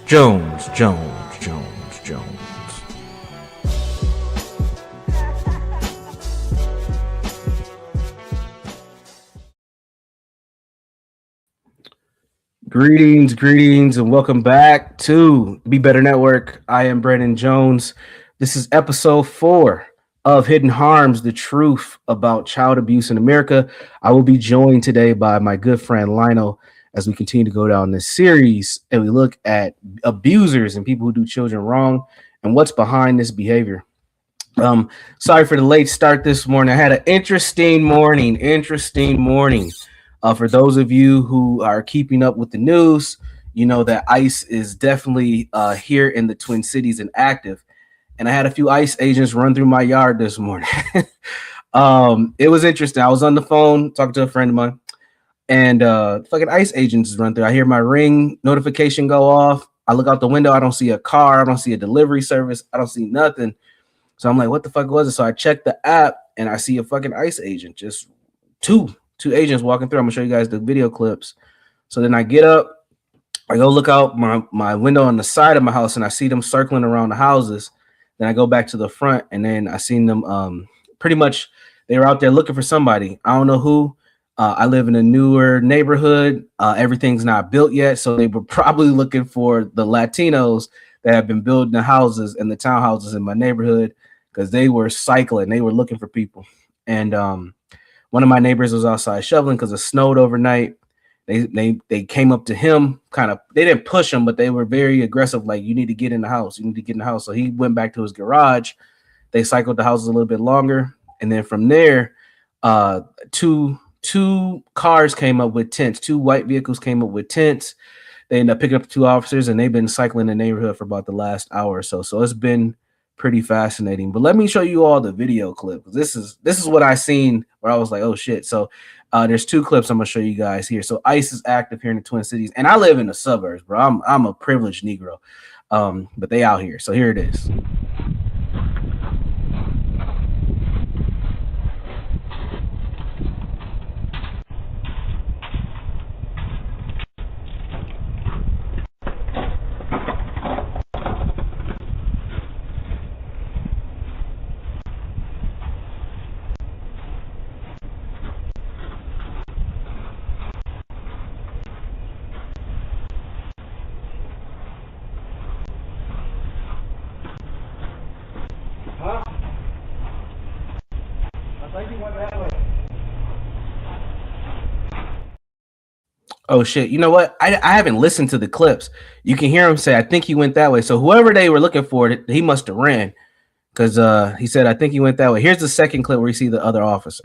Jones. Greetings, and welcome back to Be Better Network. I am Brandon Jones. This is episode 4 of Hidden Harms, the truth about child abuse in America. I will be joined today by my good friend Lionel as we continue to go down this series and we look at abusers and people who do children wrong and what's behind this behavior. Sorry for the late start this morning. I had an interesting morning. For those of you who are keeping up with the news, you know that ICE is definitely here in the Twin Cities and active. And I had a few ICE agents run through my yard this morning. It was interesting. I was on the phone talking to a friend of mine, and fucking ICE agents run through. I hear my Ring notification go off. I look out the window. I don't see a car. I don't see a delivery service. I don't see nothing. So I'm like, what the fuck was it? So I checked the app and I see a fucking ICE agent, just two agents walking through. I'm gonna show you guys the video clips. So then I get up, I go look out my window on the side of my house and I see them circling around the houses. Then I go back to the front and then I seen them pretty much they were out there looking for somebody. I don't know who. I live in a newer neighborhood. Everything's not built yet. So they were probably looking for the Latinos that have been building the houses and the townhouses in my neighborhood, because they were cycling. They were looking for people. And one of my neighbors was outside shoveling because it snowed overnight. They came up to him, they didn't push him, but they were very aggressive, like, you need to get in the house. You need to get in the house. So he went back to his garage. They cycled the houses a little bit longer. And then from there, two cars came up with tents. Two white vehicles came up with tents. They ended up picking up 2 officers, and they've been cycling the neighborhood for about the last hour or so. So it's been pretty fascinating. But let me show you all the video clip. This is what I seen where I was like, oh shit. So there's 2 clips I'm gonna show you guys here. So ICE is active here in the Twin Cities, and I live in the suburbs, bro. I'm a privileged Negro, but they out here. So here it is. Oh shit! You know what? I haven't listened to the clips. You can hear him say, "I think he went that way." So whoever they were looking for, he must have ran, because he said, "I think he went that way." Here's the second clip where you see the other officer.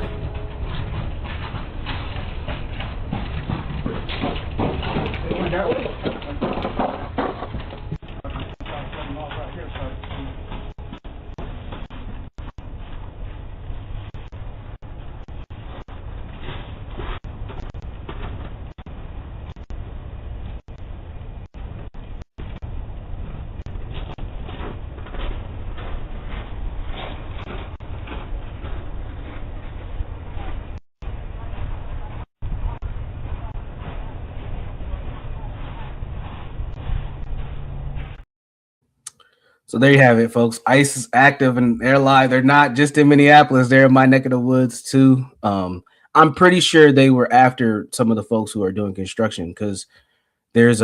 So there you have it, folks. ICE is active and they're live. They're not just in Minneapolis. They're in my neck of the woods too. I'm pretty sure they were after some of the folks who are doing construction, because there's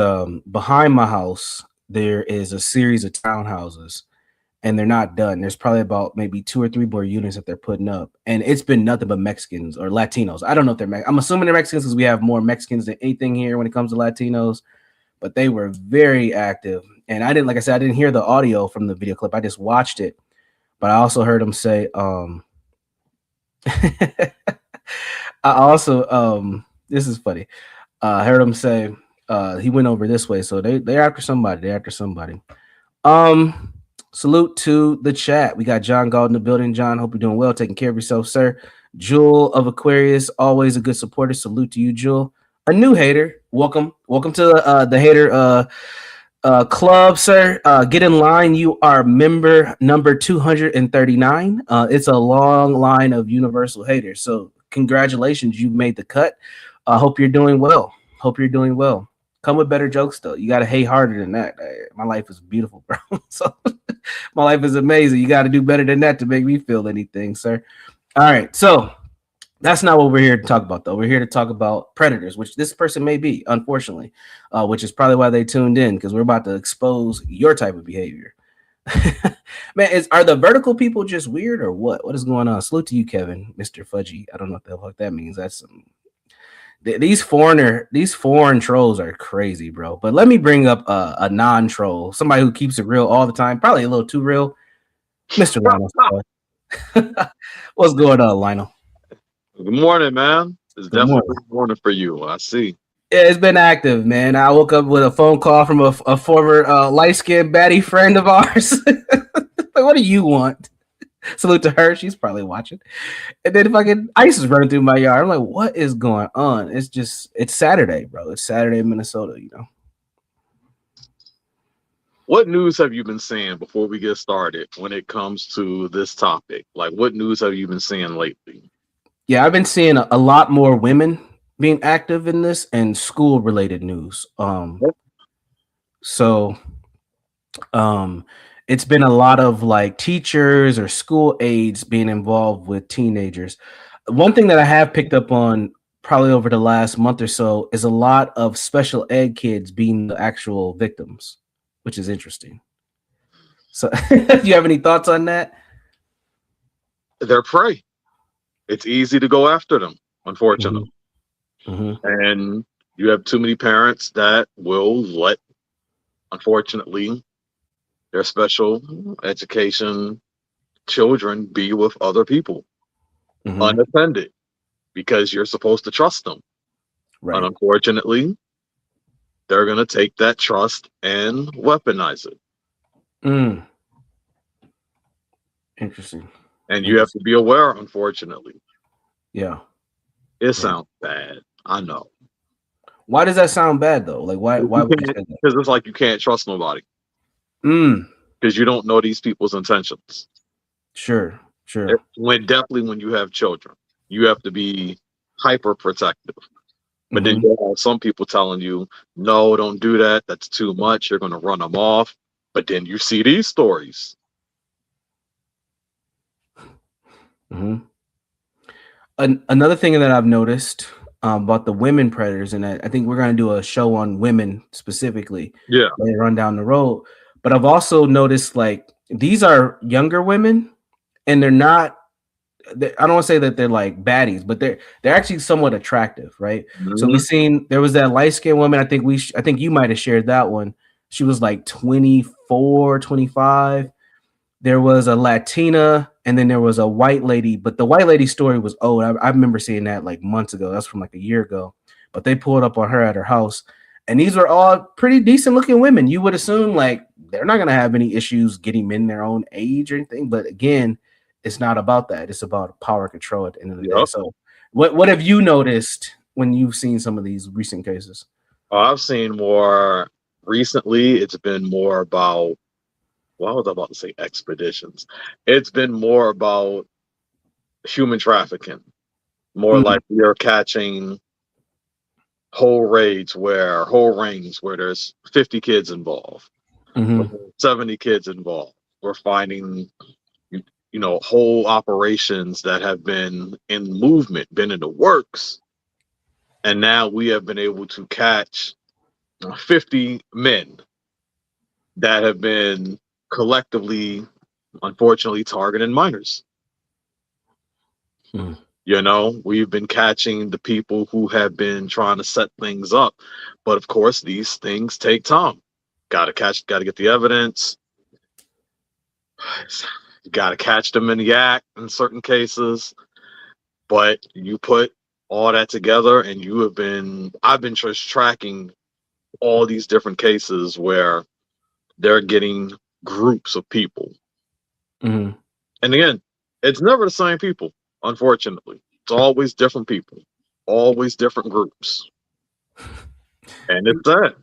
behind my house, there is a series of townhouses and they're not done. There's probably about maybe 2 or 3 more units that they're putting up. And it's been nothing but Mexicans or Latinos. I don't know if they're I'm assuming they're Mexicans because we have more Mexicans than anything here when it comes to Latinos. But they were very active. And I didn't hear the audio from the video clip. I just watched it. But I also heard him say, this is funny. I heard him say he went over this way. So they're after somebody. Salute to the chat. We got John Gold in the building. John, hope you're doing well, taking care of yourself, sir. Jewel of Aquarius, always a good supporter. Salute to you, Jewel. A new hater. Welcome to the hater club, sir. Get in line. You are member number 239. It's a long line of universal haters. So congratulations, you made the cut. Hope you're doing well. Come with better jokes though. You got to hate harder than that. My life is beautiful, bro. So my life is amazing. You got to do better than that to make me feel anything, sir. All right, so that's not what we're here to talk about, though. We're here to talk about predators, which this person may be, unfortunately, which is probably why they tuned in, because we're about to expose your type of behavior. Man, are the vertical people just weird or what? What is going on? Salute to you, Kevin, Mr. Fudgy. I don't know what the fuck that means. That's some these foreign trolls are crazy, bro. But let me bring up a non-troll, somebody who keeps it real all the time, probably a little too real, Mr. Lionel Suggs. What's going on, Lionel? Good morning, man. It's Good definitely morning. good morning for you. I see. Yeah, it's been active, man. I woke up with a phone call from a former light-skinned baddie friend of ours. Like, what do you want? Salute to her. She's probably watching. And then fucking ice is running through my yard. I'm like, what is going on? It's Saturday, bro. It's Saturday in Minnesota, you know. What news have you been seeing before we get started when it comes to this topic? Like, what news have you been seeing lately? Yeah, I've been seeing a lot more women being active in this and school related news. So um it's been a lot of like teachers or school aides being involved with teenagers. One thing that I have picked up on probably over the last month or so is a lot of special ed kids being the actual victims, which is interesting. So do you have any thoughts on that? They're prey. It's easy to go after them, Mm-hmm. unfortunately. Mm-hmm. And you have too many parents that will let, unfortunately, their special education children be with other people Mm-hmm. unattended because you're supposed to trust them. And Right. unfortunately, they're going to take that trust and weaponize it. Mm. Interesting. And you have to Interesting. be aware, unfortunately. Yeah. It Yeah. sounds bad. I know. Why does that sound bad though? Like why You would you can't, say that? because it's like you can't trust nobody Mm. because you don't know these people's intentions. Sure. Sure. Definitely when you have children, you have to be hyper protective. But then Mm-hmm. you have some people telling you, no, don't do that. That's too much. You're going to run them off. But then you see these stories. Mm-hmm. Another thing that I've noticed about the women predators, and I think we're going to do a show on women specifically Yeah. later on down the road. But I've also noticed like these are younger women, and they're not. I don't want to say that they're like baddies, but they're actually somewhat attractive, right? So we Mhm. seen there was that light skinned woman. I think you might have shared that one. She was like 24, 25. There was a Latina, and then there was a white lady, but the white lady story was old. I remember seeing that like months ago. That's from like a year ago. But they pulled up on her at her house, and these were all pretty decent looking women. You would assume like they're not gonna have any issues getting men their own age or anything. But again, it's not about that. It's about power control at the end of the day. Yep. So, what have you noticed when you've seen some of these recent cases? I've seen more recently. It's been more about, well, I was about to say expeditions. It's been more about human trafficking, more Mm, like we are catching whole rings where there's 50 kids involved, mm-hmm, 70 kids involved. We're finding, whole operations that have been in movement, been in the works. And now we have been able to catch 50 men that have been collectively, unfortunately, targeting minors. mm, We've been catching the people who have been trying to set things up. But of course, these things take time. Got to get the evidence. You got to catch them in the act in certain cases. But you put all that together, and I've been just tracking all these different cases where they're getting groups of people. mm-hmm. And again, it's never the same people, unfortunately. It's always different people, always different groups. And it's that.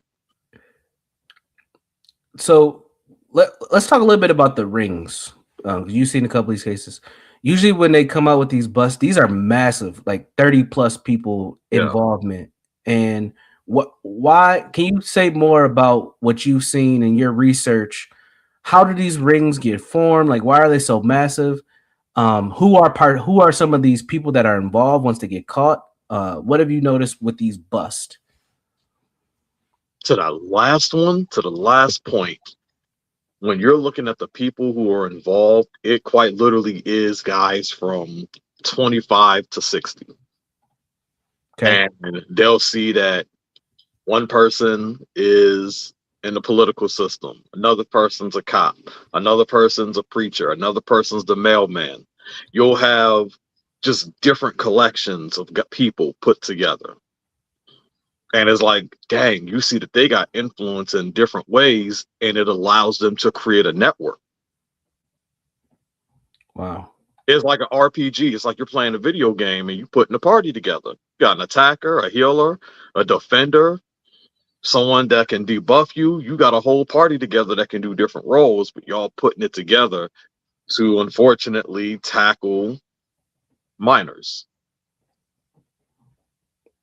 So let's talk a little bit about the rings. 'Cause you've seen a couple of these cases. Usually, when they come out with these busts, these are massive, like 30 plus people Yeah. involvement. And Why? Can you say more about what you've seen in your research? How do these rings get formed? Like, why are they so massive? Who are some of these people that are involved once they get caught? What have you noticed with these busts? To the last point, when you're looking at the people who are involved, it quite literally is guys from 25 to 60. Okay. And they'll see that one person is in the political system, another person's a cop, another person's a preacher, another person's the mailman. You'll have just different collections of people put together. And it's like, dang, you see that they got influence in different ways, and it allows them to create a network. Wow. It's like an RPG. It's like you're playing a video game and you putting a party together. You got an attacker, a healer, a defender, someone that can debuff you. You got a whole party together that can do different roles, but y'all putting it together to unfortunately tackle minors.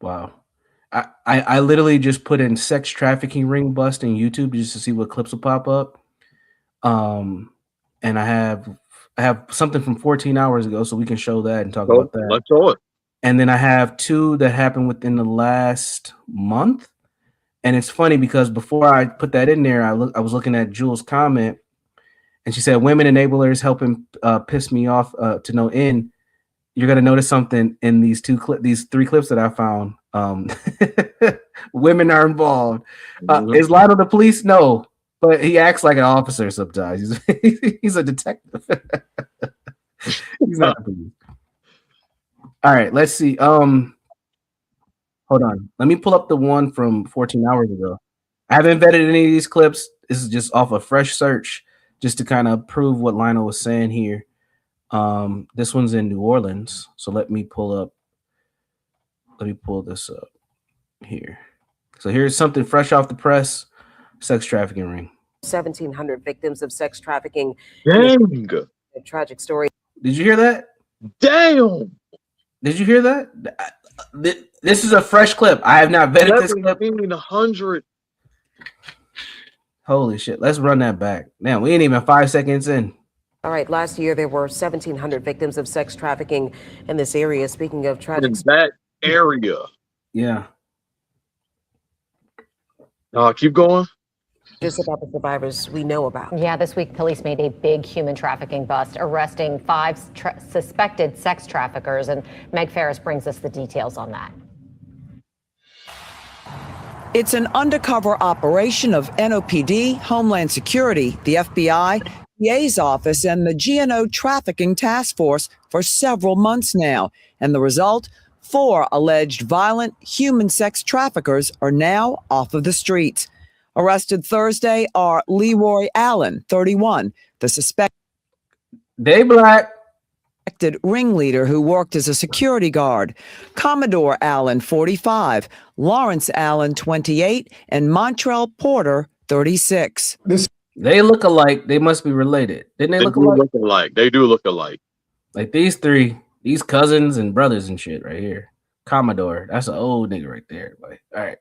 Wow. I literally just put in sex trafficking ring bust in YouTube just to see what clips will pop up. And I have something from 14 hours ago, so we can show that and talk So about that. let's show it. And then I have two that happened within the last month. And it's funny because before I put that in there, I was looking at Jules' comment, and she said, "Women enablers helping piss me off to no end." You're gonna notice something in these three clips that I found. Women are involved. Is Lionel the police? No, but he acts like an officer sometimes. He's a detective. He's not the police. All right, let's see. Hold on. Let me pull up the one from 14 hours ago. I haven't vetted any of these clips. This is just off a fresh search, just to kind of prove what Lionel was saying here. This one's in New Orleans, so let me pull this up here. So here's something fresh off the press: sex trafficking ring. 1,700 victims of sex trafficking. Dang. A tragic story. Did you hear that? Damn. Did you hear that? This is a fresh clip. I have not vetted this clip. 1,700. Holy shit! Let's run that back. Man, we ain't even 5 seconds in. All right, last year there were 1,700 victims of sex trafficking in this area. Speaking of tragic, In that area. Yeah. Keep going. Just about the survivors we know about. Yeah, this week police made a big human trafficking bust, arresting 5 suspected sex traffickers. And Meg Ferris brings us the details on that. It's an undercover operation of NOPD, Homeland Security, the FBI, DA's office, and the GNO Trafficking Task Force for several months now. And the result? 4 alleged violent human sex traffickers are now off of the streets. Arrested Thursday are Leroy Allen, 31, the suspected ringleader who worked as a security guard, Commodore Allen, 45, Lawrence Allen, 28, and Montrell Porter, 36. They look alike. They must be related. Didn't they look alike? They do look alike. Like these three, these cousins and brothers and shit right here. Commodore, that's an old nigga right there. Like, all right.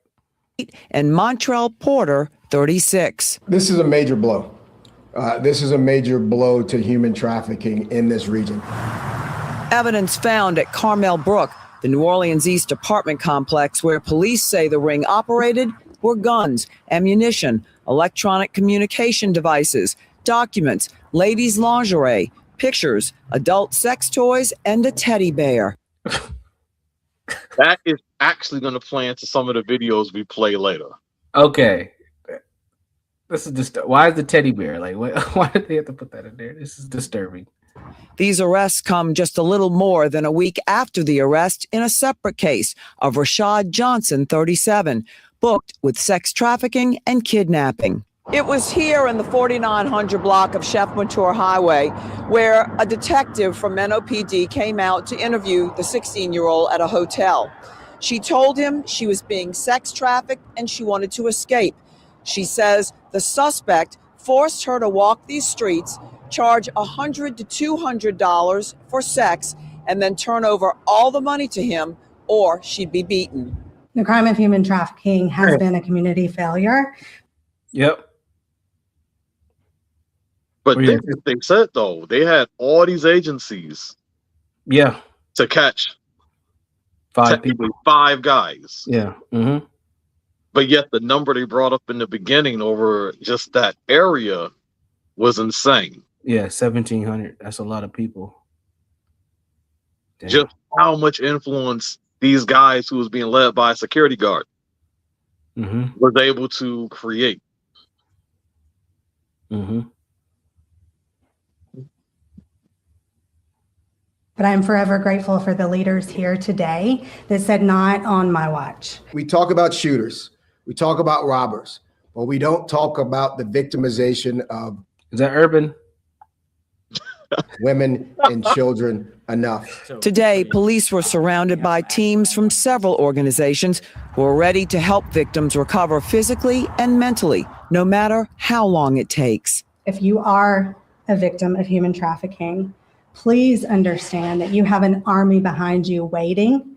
And Montrell Porter, 36. This is a major blow. This is a major blow to human trafficking in this region. Evidence found at Carmel Brook, the New Orleans East apartment complex where police say the ring operated, were guns, ammunition, electronic communication devices, documents, ladies' lingerie, pictures, adult sex toys, and a teddy bear. That is actually going to play into some of the videos we play later. Okay. This is just why is the teddy bear? Like, why did they have to put that in there? This is disturbing. These arrests come just a little more than a week after the arrest in a separate case of Rashad Johnson, 37, booked with sex trafficking and kidnapping. It was here in the 4900 block of Chef Montour Highway where a detective from NOPD came out to interview the 16-year-old at a hotel. She told him she was being sex trafficked and she wanted to escape. She says the suspect forced her to walk these streets, charge $100 to $200 for sex, and then turn over all the money to him or she'd be beaten. The crime of human trafficking has been a community failure. Yep. But they said, though, they had all these agencies to catch 5 people. 5 guys. Yeah. Mm-hmm. But yet the number they brought up in the beginning over just that area was insane. Yeah, 1,700. That's a lot of people. Damn. Just how much influence these guys who was being led by a security guard was able to create. Mm-hmm. But I'm forever grateful for the leaders here today that said, not on my watch. We talk about shooters, we talk about robbers, but we don't talk about the victimization of Is that Urban? women and children enough. Today, police were surrounded by teams from several organizations who are ready to help victims recover physically and mentally, no matter how long it takes. If you are a victim of human trafficking, please understand that you have an army behind you waiting.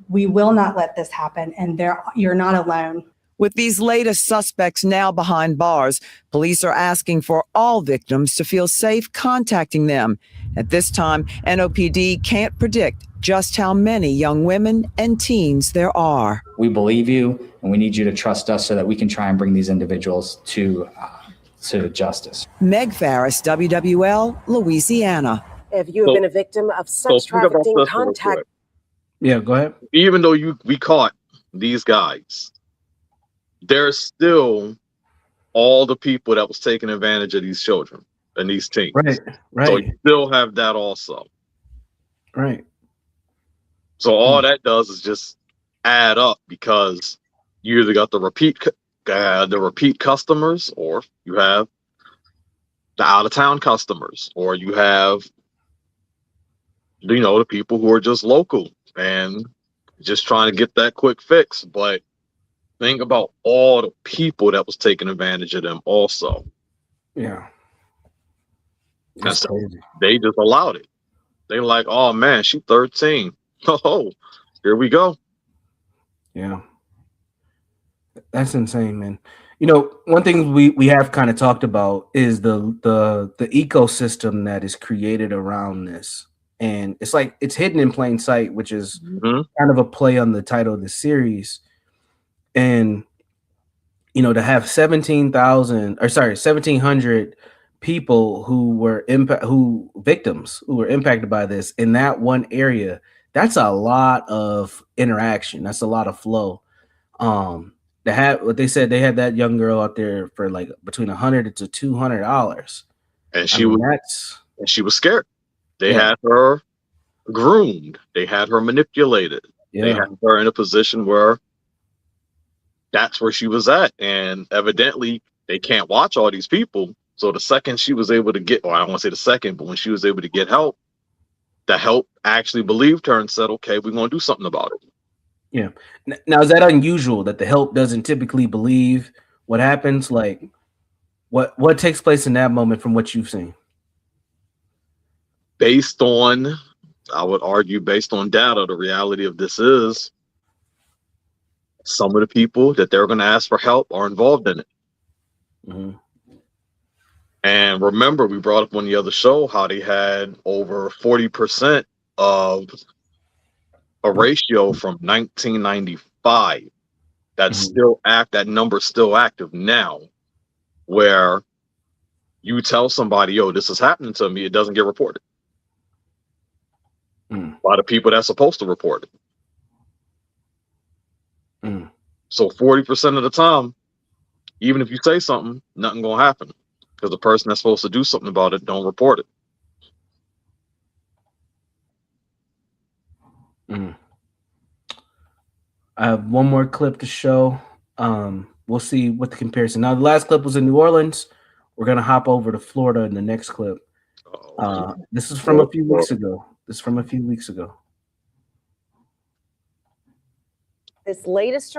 We will not let this happen, and you're not alone. With these latest suspects now behind bars, police are asking for all victims to feel safe contacting them. At this time, NOPD can't predict just how many young women and teens there are. We believe you, and we need you to trust us so that we can try and bring these individuals to justice. Meg Farris, WWL, Louisiana. If you have been a victim of sex trafficking, contact. Yeah, go ahead. Even though we caught these guys, there's still all the people that was taking advantage of these children and these teens. Right. So you still have that also. Right. So all that does is just add up, because you either got the repeat customers, or you have the out-of-town customers, or you have, the people who are just local and just trying to get that quick fix. But think about all the people that was taking advantage of them also. Yeah. That's crazy. They just allowed it. They like, oh man, she's 13. Oh, here we go. Yeah. That's insane, man. One thing we have kind of talked about is the ecosystem that is created around this. And it's like it's hidden in plain sight, which is kind of a play on the title of the series. And to have 1,700 people who were victims who were impacted by this in that one area, that's a lot of interaction. That's a lot of flow. What they said, they had that young girl out there for like between $100 to $200, and she was scared. They had her groomed. They had her manipulated. Yeah. They had her in a position where that's where she was at. And evidently they can't watch all these people. So the second she was able to get, or I don't want to say the second, but when she was able to get help, the help actually believed her and said, okay, we're going to do something about it. Yeah. Now, is that unusual that the help doesn't typically believe what happens? Like what takes place in that moment from what you've seen? Based on, I would argue, based on data, the reality of this is some of the people that they're going to ask for help are involved in it. Mm-hmm. And remember, we brought up on the other show how they had over 40% of a ratio from 1995 that's still that number's still active now, where you tell somebody, yo, this is happening to me, it doesn't get reported by the people that's supposed to report it. So 40% of the time, even if you say something, nothing gonna happen, because the person that's supposed to do something about it don't report it. I have one more clip to show. We'll see what the comparison. Now, the last clip was in New Orleans. We're gonna hop over to Florida in the next clip. This is from a few weeks ago. This latest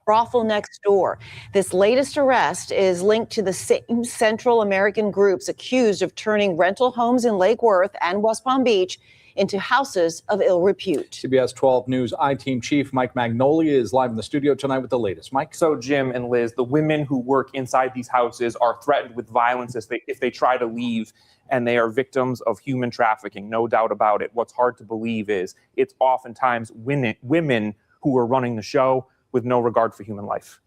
brothel next door. This latest arrest is linked to the same Central American groups accused of turning rental homes in Lake Worth and West Palm Beach into houses of ill repute. CBS 12 News I-Team Chief Mike Magnolia is live in the studio tonight with the latest. Mike? So, Jim and Liz, the women who work inside these houses are threatened with violence if they try to leave, and they are victims of human trafficking, no doubt about it. What's hard to believe is it's oftentimes women who are running the show with no regard for human life.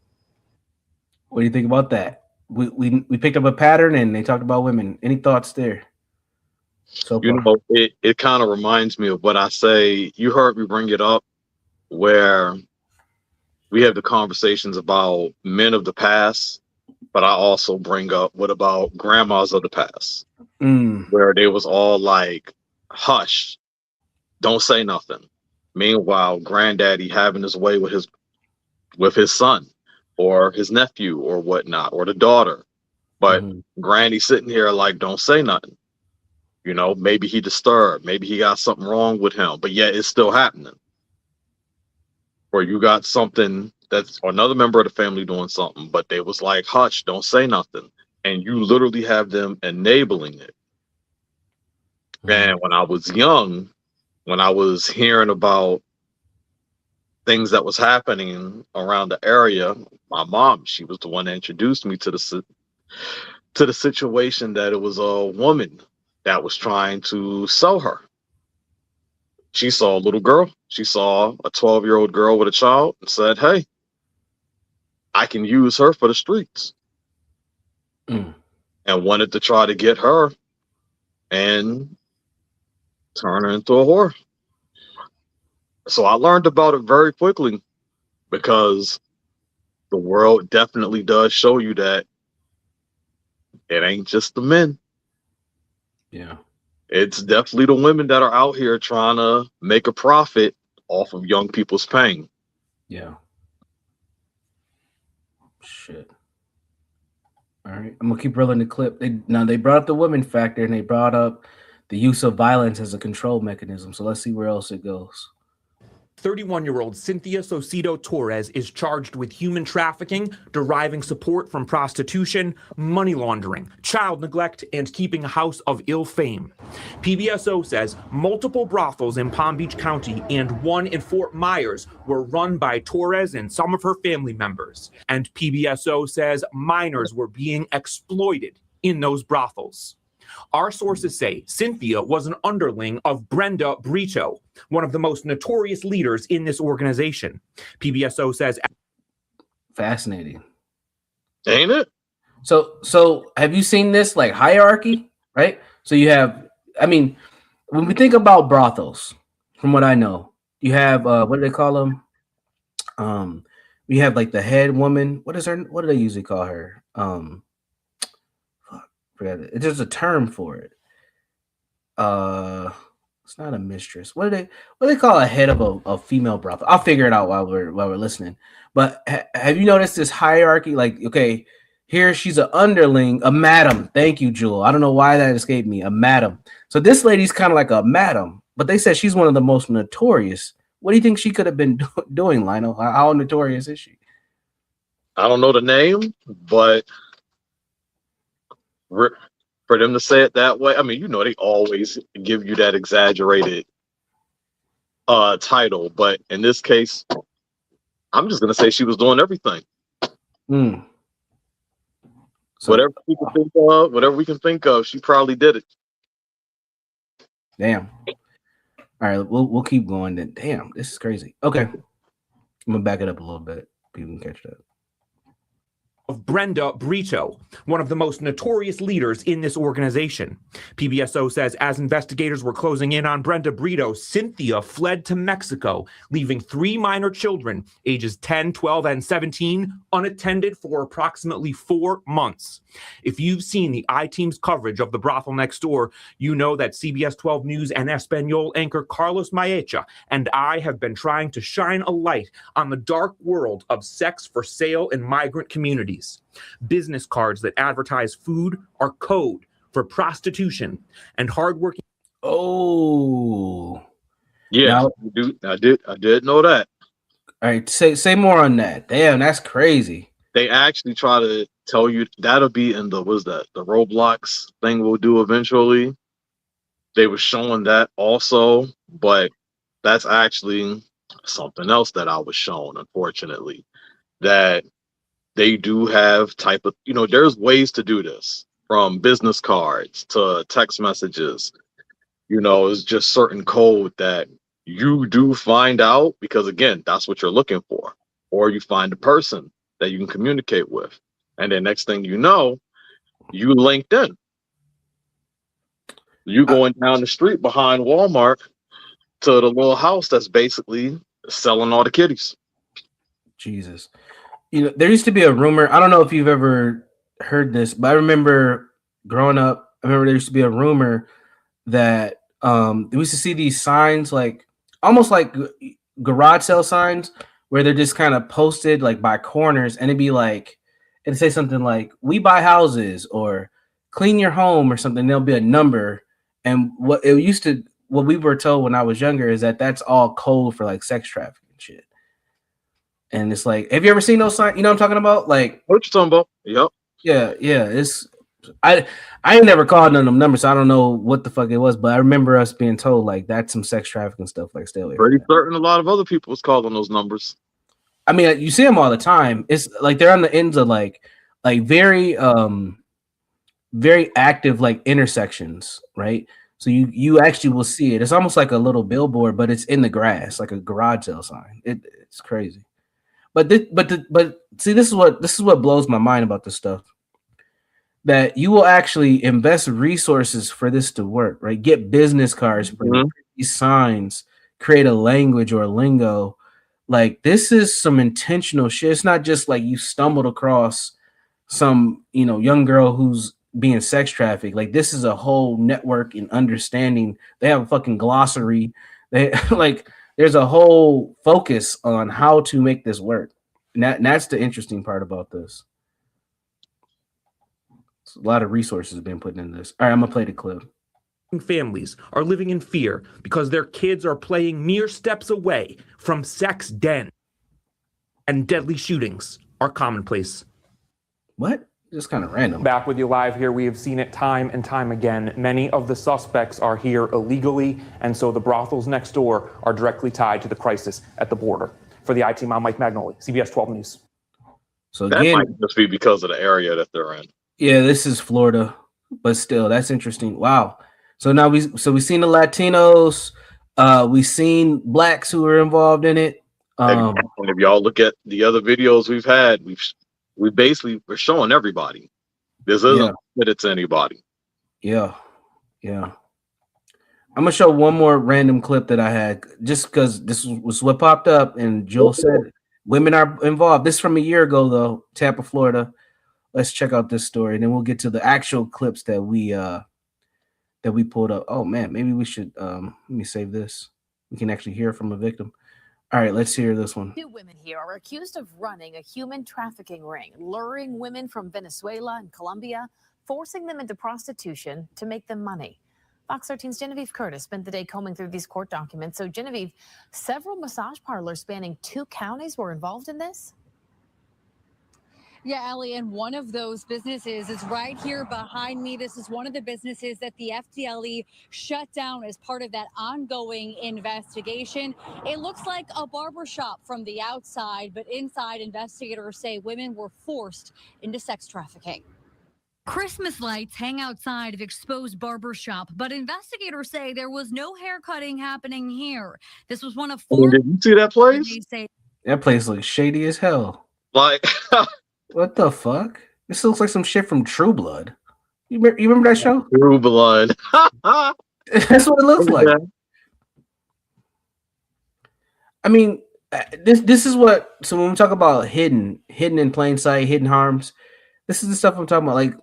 What do you think about that? We picked up a pattern, and they talked about women. Any thoughts there? So you know, it kind of reminds me of what I say. You heard me bring it up where we have the conversations about men of the past, but I also bring up what about grandmas of the past, where they was all like, hush, don't say nothing. Meanwhile, granddaddy having his way with his son or his nephew or whatnot, or the daughter. But granny sitting here like, don't say nothing. You know, maybe he disturbed, maybe he got something wrong with him, but yet it's still happening. Or you got something that's another member of the family doing something, but they was like, hush, don't say nothing. And you literally have them enabling it. And when I was young, when I was hearing about things that was happening around the area, my mom, she was the one that introduced me to the situation that it was a woman that was trying to sell her. She saw a little girl. She saw a 12-year-old girl with a child and said, hey, I can use her for the streets. And wanted to try to get her and turn her into a whore. So I learned about it very quickly, because the world definitely does show you that it ain't just the men. Yeah. It's definitely the women that are out here trying to make a profit off of young people's pain. Yeah. Shit. All right. I'm going to keep rolling the clip. They brought up the women factor, and they brought up the use of violence as a control mechanism. So let's see where else it goes. 31-year-old Cynthia Sosido Torres is charged with human trafficking, deriving support from prostitution, money laundering, child neglect, and keeping a house of ill fame. PBSO says multiple brothels in Palm Beach County and one in Fort Myers were run by Torres and some of her family members. And PBSO says minors were being exploited in those brothels. Our sources say Cynthia was an underling of Brenda Brito, one of the most notorious leaders in this organization. PBSO says, fascinating, ain't it? So have you seen this like hierarchy, right? So you have, I mean, when we think about brothels, from what I know, you have what do they call them? We have like the head woman. What do they usually call her? There's a term for it. It's not a mistress. What do they call a head of a female brothel? I'll figure it out while we're listening. But have you noticed this hierarchy? Like, okay, here she's an underling, a madam. Thank you, Jewel. I don't know why that escaped me. A madam. So this lady's kind of like a madam, but they said she's one of the most notorious. What do you think she could have been doing, Lionel? How notorious is she? I don't know the name, but for them to say it that way, I mean, you know, they always give you that exaggerated title, but in this case, I'm just gonna say she was doing everything. So, whatever we can think of, she probably did it. Damn. All right, we'll keep going then. Damn, this is crazy. Okay, I'm gonna back it up a little bit. People can catch that. Of Brenda Brito, one of the most notorious leaders in this organization. PBSO says as investigators were closing in on Brenda Brito, Cynthia fled to Mexico, leaving 3 minor children, ages 10, 12, and 17, unattended for approximately 4 months. If you've seen the I-Team's coverage of the brothel next door, you know that CBS 12 News and Espanol anchor Carlos Maecha and I have been trying to shine a light on the dark world of sex for sale in migrant communities. Business cards that advertise food are code for prostitution and hardworking. Oh, yeah, I did know that. All right, say more on that. Damn, that's crazy. They actually try to tell you that'll be in the the Roblox thing we'll do eventually. they were showing that also, but that's actually something else that I was shown, unfortunately, that they do have type of, there's ways to do this, from business cards to text messages. It's just certain code that you do find out, because again, that's what you're looking for. Or you find a person that you can communicate with. And then next thing you know, you linked in. You going down the street behind Walmart to the little house that's basically selling all the kitties. Jesus. There used to be a rumor. I don't know if you've ever heard this, but I remember growing up, there used to be a rumor that we used to see these signs, like almost like garage sale signs, where they're just kind of posted like by corners, and it'd say something like "We buy houses" or "Clean your home" or something. There'll be a number, and what we were told when I was younger is that that's all code for like sex trafficking shit. And it's like, have you ever seen those signs? You know what I'm talking about? Like, what you talking about? Yep. Yeah. It's I ain't never called none of them numbers, so I don't know what the fuck it was, but I remember us being told like that's some sex trafficking stuff. Like, stay away. Pretty certain a lot of other people was calling those numbers. I mean, you see them all the time. It's like they're on the ends of like very very active like intersections, right? So you actually will see it. It's almost like a little billboard, but it's in the grass, like a garage sale sign. It's crazy. But see, this is what blows my mind about this stuff. That you will actually invest resources for this to work, right? Get business cards, these signs, create a language or a lingo. Like, this is some intentional shit. It's not just like you stumbled across some, young girl who's being sex trafficked. Like, this is a whole network and understanding. They have a fucking glossary. They like, there's a whole focus on how to make this work. And that's the interesting part about this. A lot of resources being put into this. All right, I'm gonna play the clip. Families are living in fear because their kids are playing mere steps away from sex den, and deadly shootings are commonplace. What? Just kind of random. Back with you live here. We have seen it time and time again. Many of the suspects are here illegally, and so the brothels next door are directly tied to the crisis at the border. For the IT Mom, Mike Magnoli, CBS 12 News. So that might just be because of the area that they're in. Yeah, this is Florida, but still, that's interesting. Wow. So now we've seen the Latinos, we've seen blacks who are involved in it. And if y'all look at the other videos we've had, we're showing everybody. This isn't limited to anybody. Yeah. I'm gonna show one more random clip that I had, just because this was what popped up, and Joel said women are involved. This is from a year ago, though, Tampa, Florida. Let's check out this story, and then we'll get to the actual clips that we pulled up. Oh man, maybe we should let me save this. We can actually hear from a victim. All right, let's hear this one. 2 women here are accused of running a human trafficking ring, luring women from Venezuela and Colombia, forcing them into prostitution to make them money. Fox 13's Genevieve Curtis spent the day combing through these court documents. So Genevieve, several massage parlors spanning 2 counties were involved in this? Yeah, Ellie, and one of those businesses is right here behind me. This is one of the businesses that the FDLE shut down as part of that ongoing investigation. It looks like a barbershop from the outside, but inside, investigators say women were forced into sex trafficking. Christmas lights hang outside of exposed barbershop, but investigators say there was no haircutting happening here. This was one of 4. Did you see that place? That place looks shady as hell. Like, what the fuck? This looks like some shit from True Blood. You remember that show? True Blood. That's what it looks like. Yeah. I mean, this is what. So when we talk about hidden in plain sight, hidden harms, this is the stuff I'm talking about. Like,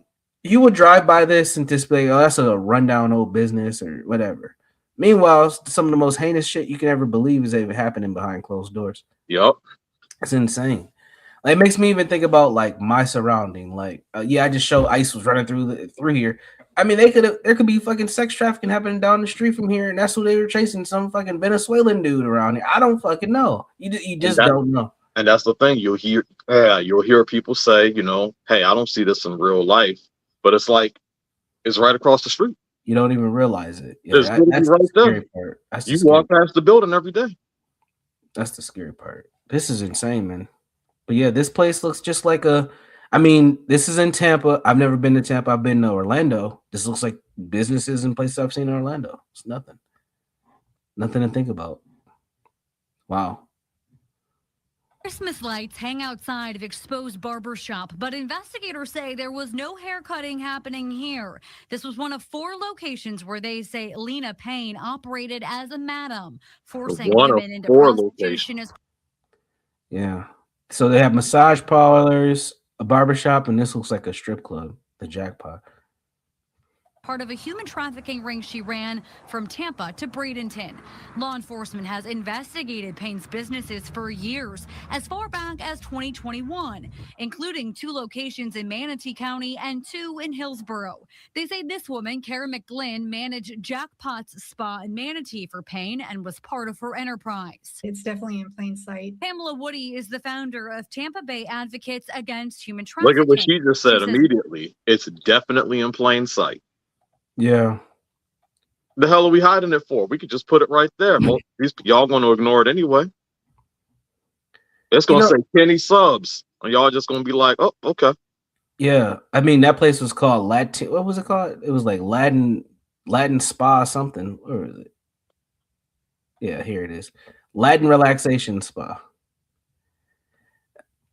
you would drive by this and just be like, oh, that's a rundown old business or whatever. Meanwhile, some of the most heinous shit you can ever believe is even happening behind closed doors. Yep. It's insane. Like, it makes me even think about like my surrounding. Like, I just showed ICE was running through here. I mean, there could be fucking sex trafficking happening down the street from here, and that's who they were chasing, some fucking Venezuelan dude around here. I don't fucking know. You just don't know. And that's the thing. You'll hear people say, hey, I don't see this in real life, but it's like it's right across the street. You don't even realize it. Yeah, It's literally that's right the there. scary part. That's the You scary walk past the building every day. That's the scary part. This is insane, man. But yeah, this place looks just like a. I mean, this is in Tampa. I've never been to Tampa. I've been to Orlando. This looks like businesses and places I've seen in Orlando. It's nothing. Nothing to think about. Wow. Christmas lights hang outside of exposed barber shop, but investigators say there was no haircutting happening here. This was one of 4 locations where they say Lena Payne operated as a madam, forcing One of women into 4 prostitution locations. as Yeah. So they have massage parlors, a barbershop, and this looks like a strip club, the Jackpot. part of a human trafficking ring she ran from Tampa to Bradenton. Law enforcement has investigated Payne's businesses for years, as far back as 2021, including 2 locations in Manatee County and 2 in Hillsborough. They say this woman, Karen McGlynn, managed Jackpot's spa in Manatee for Payne and was part of her enterprise. It's definitely in plain sight. Pamela Woody is the founder of Tampa Bay Advocates Against Human Look Trafficking. at what she just said says immediately. It's definitely in plain sight. Yeah. The hell are we hiding it for? We could just put it right there. Y'all going to ignore it anyway. It's going to say Kenny Subs. And y'all just going to be like, oh, okay. Yeah. I mean, that place was called Latin. What was it called? It was like Latin Spa something. Where is it? Yeah, here it is. Latin Relaxation Spa.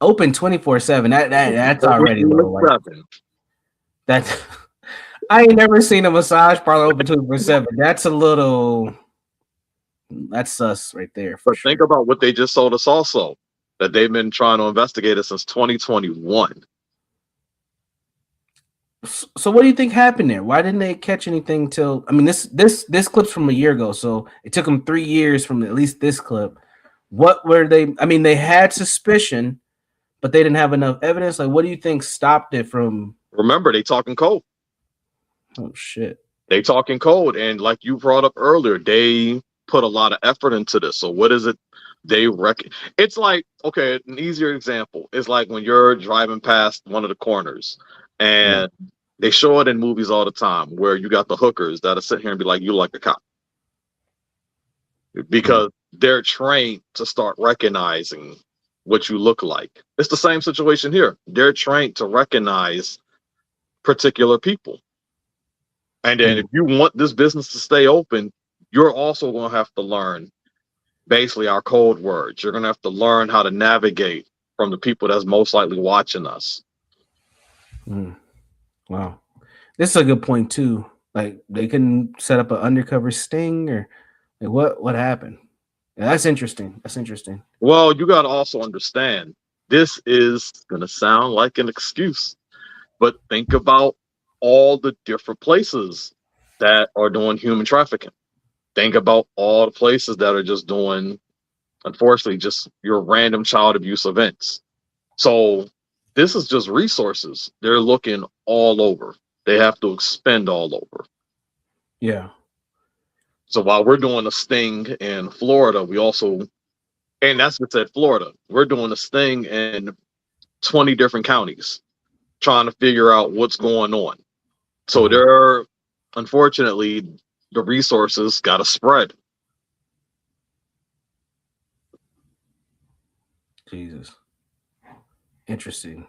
Open 24/7. That's already low. Like, that's I ain't never seen a massage parlor open 24/7. That's a little. That's sus right there. But think about what they just told us also, that they've been trying to investigate it since 2021. So what do you think happened there? Why didn't they catch anything till? I mean, this clip's from a year ago, so it took them 3 years from at least this clip. What were they? I mean, they had suspicion, but they didn't have enough evidence. Like, what do you think stopped it from? Remember, they talking code. Oh shit. They talking code, and like you brought up earlier, they put a lot of effort into this. So what is it? It's like, okay, an easier example is like when you're driving past one of the corners, and they show it in movies all the time, where you got the hookers that'll sit here and be like, "You like a cop," because they're trained to start recognizing what you look like. It's the same situation here. They're trained to recognize particular people. And then if you want this business to stay open, you're also going to have to learn basically our code words. You're going to have to learn how to navigate from the people that's most likely watching us. Wow. This is a good point too. Like, they couldn't set up an undercover sting, or like what happened? Yeah, that's interesting. That's interesting. Well, you got to also understand, this is going to sound like an excuse, but think about all the different places that are doing human trafficking. Think about all the places that are just doing, unfortunately, just your random child abuse events. So this is just resources. They're looking all over. They have to expend all over. Yeah. So while we're doing a sting in Florida, we also, and that's what said Florida, we're doing a sting in 20 different counties, trying to figure out what's going on. So there are, unfortunately, the resources got to spread. Jesus. Interesting.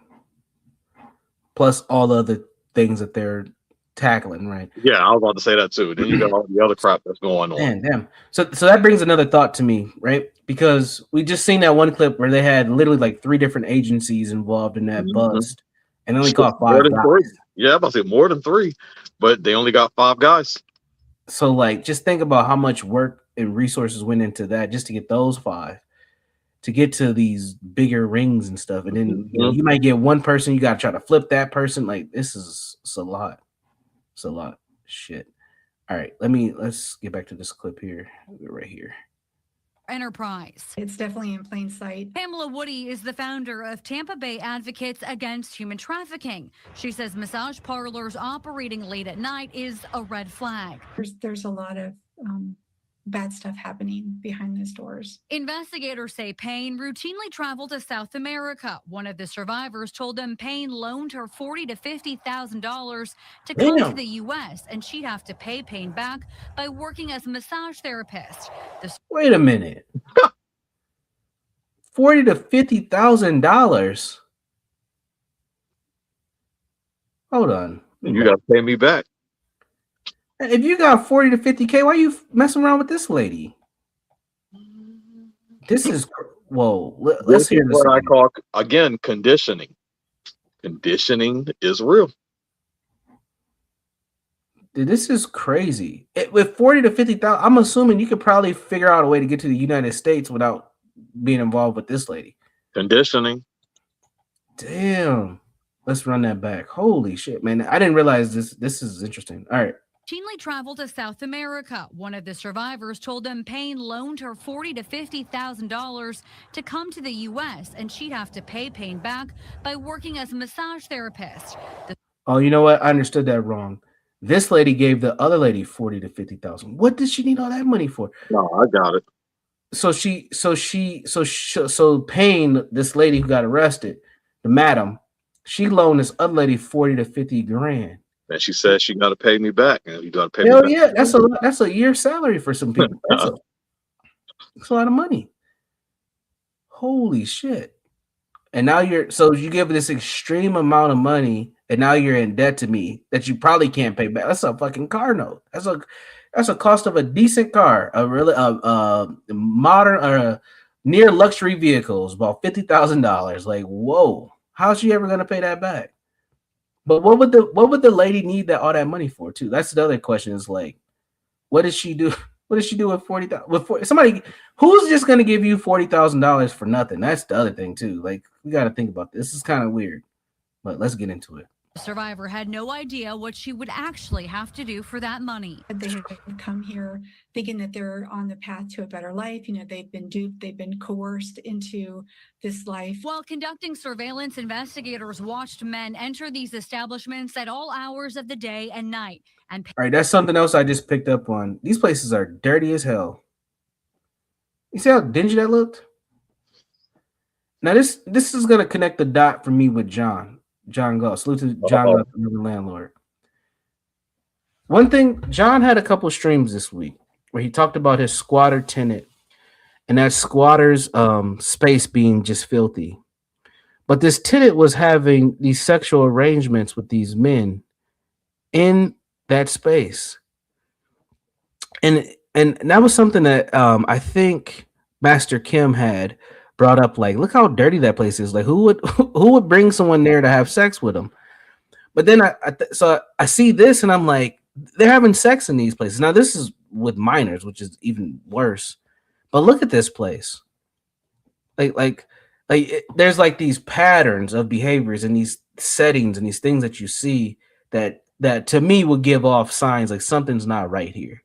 Plus all the other things that they're tackling, right? Yeah, I was about to say that too. Then you got all the other crap that's going on. Damn. So that brings another thought to me, right? Because we just seen that one clip where they had literally like 3 different agencies involved in that bust, and only caught 5 guys. Yeah, I'm about to say more than 3, but they only got 5 guys. So like, just think about how much work and resources went into that just to get those 5, to get to these bigger rings and stuff. And then you might get one person, you got to try to flip that person. Like, it's a lot. It's a lot. Shit. All right, let's get back to this clip here. Right here. Enterprise. It's definitely in plain sight. Pamela Woody is the founder of Tampa Bay Advocates Against Human Trafficking. She says massage parlors operating late at night is a red flag. There's a lot of bad stuff happening behind those doors. Investigators say Payne routinely traveled to South America. One of the survivors told them Payne loaned her $40,000 to $50,000 to come to the U.S. and she'd have to pay Payne back by working as a massage therapist. Wait a minute. $40,000 to $50,000. Hold on. You got to pay me back. If you got 40 to 50K, why are you messing around with this lady? This is whoa. Let's hear this. What I call again conditioning. Conditioning is real. Dude, this is crazy. With 40 to 50,000, I'm assuming you could probably figure out a way to get to the United States without being involved with this lady. Conditioning. Damn. Let's run that back. Holy shit, man. I didn't realize this. This is interesting. All right. Routinely traveled to South America. One of the survivors told them Payne loaned her $40,000 to $50,000 to come to the U.S. and she'd have to pay Payne back by working as a massage therapist. Oh, you know what? I understood that wrong. This lady gave the other lady 40 to 50,000. What did she need all that money for? No, I got it. So Payne, this lady who got arrested, the madam, she loaned this other lady 40 to 50 grand. And she said she got to pay me back, and you got to pay Hell me back. yeah, that's a year's salary for some people. That's a lot of money. Holy shit! And now you give this extreme amount of money, and now you're in debt to me that you probably can't pay back. That's a fucking car note. That's a cost of a decent car, a really modern or near luxury vehicles, about $50,000. Like, whoa, how's she ever gonna pay that back? But what would the lady need all that money for too? That's the other question. Is like, what did she do? What did she do with 40,000? With somebody who's just gonna give you $40,000 for nothing? That's the other thing too. Like, we got to think about this. This is kind of weird, but let's get into it. The survivor had no idea what she would actually have to do for that money. They have come here thinking that they're on the path to a better life. You know, they've been duped, they've been coerced into this life. While conducting surveillance, investigators watched men enter these establishments at all hours of the day and night. And all right, that's something else I just picked up on. These places are dirty as hell. You see how dingy that looked? Now this is gonna connect the dot for me with John Goss. Salute to John Goss, another landlord. One thing, John had a couple streams this week where he talked about his squatter tenant and that squatter's space being just filthy. But this tenant was having these sexual arrangements with these men in that space. And that was something that I think Master Kim had brought up, like, look how dirty that place is. Like, who would bring someone there to have sex with them? But then I see this and I'm like, they're having sex in these places. Now this is with minors, which is even worse. But look at this place. There's like these patterns of behaviors and these settings and these things that you see that to me would give off signs like something's not right here.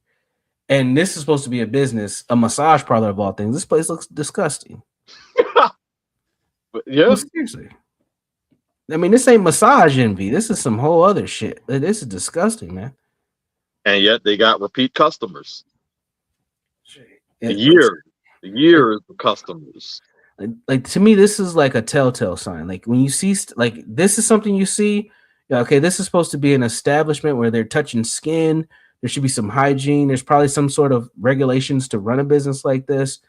And this is supposed to be a business, a massage parlor of all things. This place looks disgusting. Yeah, well, seriously. I mean, this ain't massage envy. This is some whole other shit. This is disgusting, man. And yet they got repeat customers. Years of customers. Like to me, this is like a telltale sign. Like when you see, like this is something you see. Okay, this is supposed to be an establishment where they're touching skin. There should be some hygiene. There's probably some sort of regulations to run a business like this.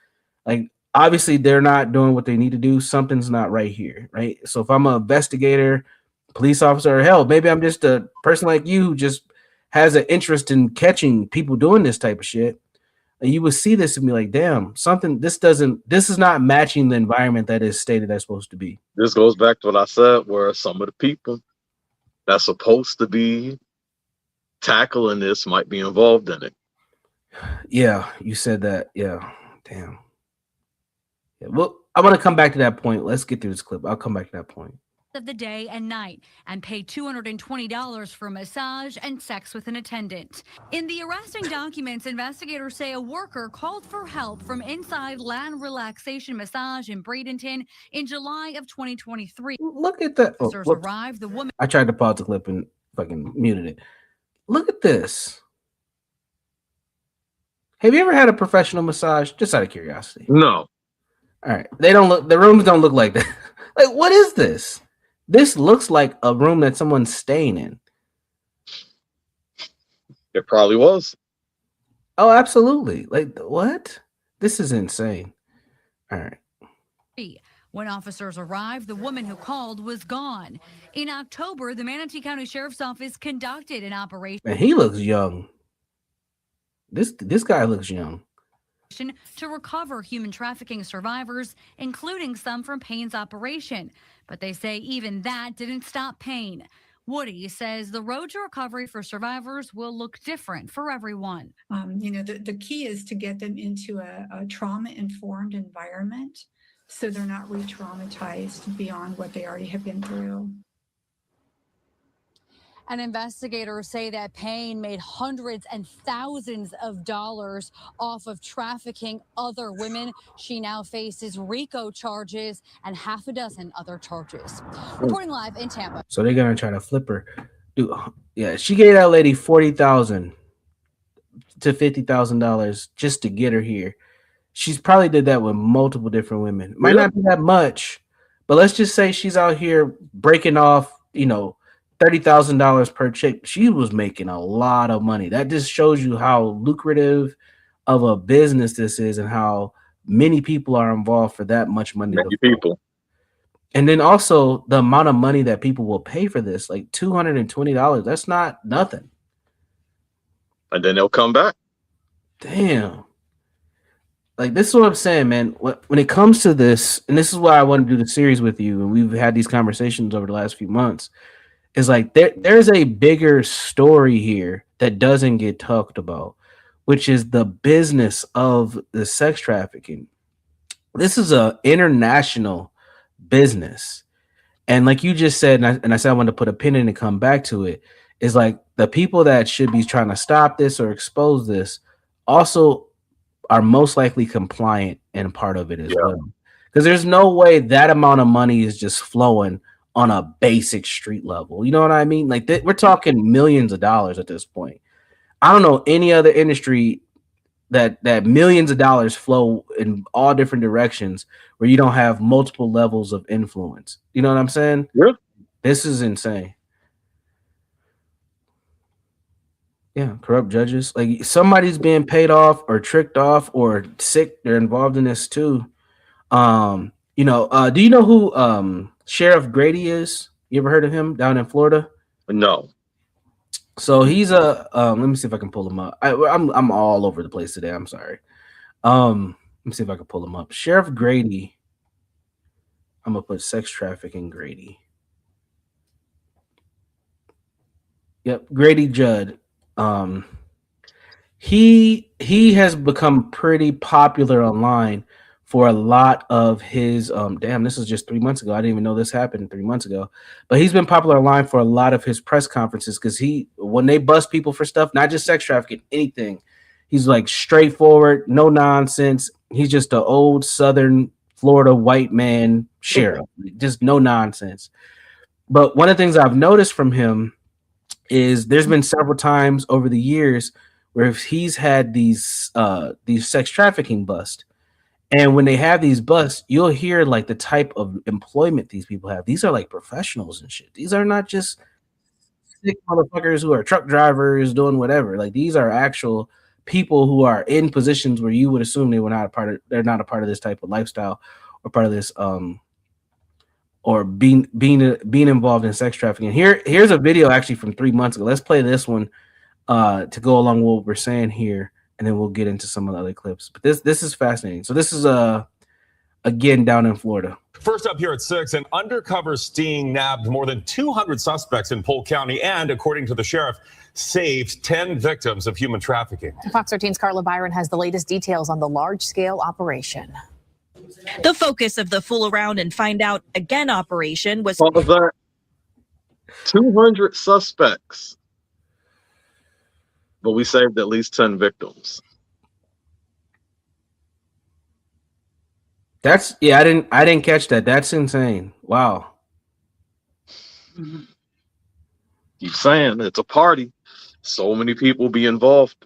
Like, obviously, they're not doing what they need to do. Something's not right here, right? So if I'm an investigator, police officer, or hell, maybe I'm just a person like you who just has an interest in catching people doing this type of shit, and you would see this and be like, damn, this is not matching the environment that is stated as supposed to be. This goes back to what I said, where some of the people that's supposed to be tackling this might be involved in it. Yeah, you said that. Yeah, damn. Yeah, well, I want to come back to that point. Let's get through this clip. I'll come back to that point. Of the day and night and pay $220 for massage and sex with an attendant. In the arresting documents, investigators say a worker called for help from inside Land Relaxation Massage in Bradenton in July of 2023. Look at that. Officers arrived. The woman. I tried to pause the clip and fucking muted it. Look at this. Have you ever had a professional massage? Just out of curiosity. No. All right. They don't look, the rooms don't look like that. Like, what is this? This looks like a room that someone's staying in. It probably was. Oh, absolutely. Like, what? This is insane. All right. When officers arrived, the woman who called was gone. In October, the Manatee County Sheriff's Office conducted an operation. Man, he looks young. This guy looks young. To recover human trafficking survivors, including some from Payne's operation. But they say even that didn't stop Payne. Woody says the road to recovery for survivors will look different for everyone. The key is to get them into a trauma-informed environment so they're not re-traumatized beyond what they already have been through. And investigators say that Payne made hundreds and thousands of dollars off of trafficking other women. She now faces RICO charges and half a dozen other charges. Reporting live in Tampa. So they're gonna try to flip her. Dude, yeah, she gave that lady $40,000 to $50,000 just to get her here. She's probably did that with multiple different women. Might not be that much, but let's just say she's out here breaking off, $30,000 per chick. She was making a lot of money. That just shows you how lucrative of a business this is and how many people are involved for that much money. Many people. And then also the amount of money that people will pay for this, like $220. That's not nothing. And then they'll come back. Damn. Like, this is what I'm saying, man. When it comes to this, and this is why I want to do the series with you, and we've had these conversations over the last few months, is like there's a bigger story here that doesn't get talked about, which is the business of the sex trafficking. This is a international business. And like you just said, and I said I wanted to put a pin in and come back to it, is like the people that should be trying to stop this or expose this also are most likely compliant and part of it as well. Because there's no way that amount of money is just flowing on a basic street level. You know what I mean? Like we're talking millions of dollars at this point. I don't know any other industry that millions of dollars flow in all different directions where you don't have multiple levels of influence. You know what I'm saying? Yeah. This is insane. Yeah, corrupt judges. Like somebody's being paid off or tricked off or sick. They're involved in this too. Do you know who Sheriff Grady is? You ever heard of him down in Florida? No. So he's a let me see if I can pull him up. I'm all over the place today. I'm sorry. Let me see if I can pull him up. Sheriff Grady. I'm gonna put sex trafficking Grady. Yep, Grady Judd. He has become pretty popular online for a lot of his this is just 3 months ago. I didn't even know this happened 3 months ago. But he's been popular online for a lot of his press conferences because when they bust people for stuff, not just sex trafficking, anything, he's like straightforward, no nonsense. He's just an old Southern Florida white man sheriff, just no nonsense. But one of the things I've noticed from him is there's been several times over the years where he's had these sex trafficking busts. And when they have these busts, you'll hear like the type of employment these people have. These are like professionals and shit. These are not just sick motherfuckers who are truck drivers doing whatever. Like these are actual people who are in positions where you would assume they're not a part of this type of lifestyle or part of this or being involved in sex trafficking. Here's a video actually from 3 months ago. Let's play this one to go along with what we're saying here, and then we'll get into some of the other clips. But this is fascinating. So this is again down in Florida. First up here at 6, an undercover sting nabbed more than 200 suspects in Polk County and, according to the sheriff, saved 10 victims of human trafficking. Fox 13's Carla Byron has the latest details on the large-scale operation. The focus of the Fool Around and Find Out Again operation was 200 suspects, but we saved at least 10 victims. I didn't catch that. That's insane. Wow. Keep saying it's a party. So many people be involved.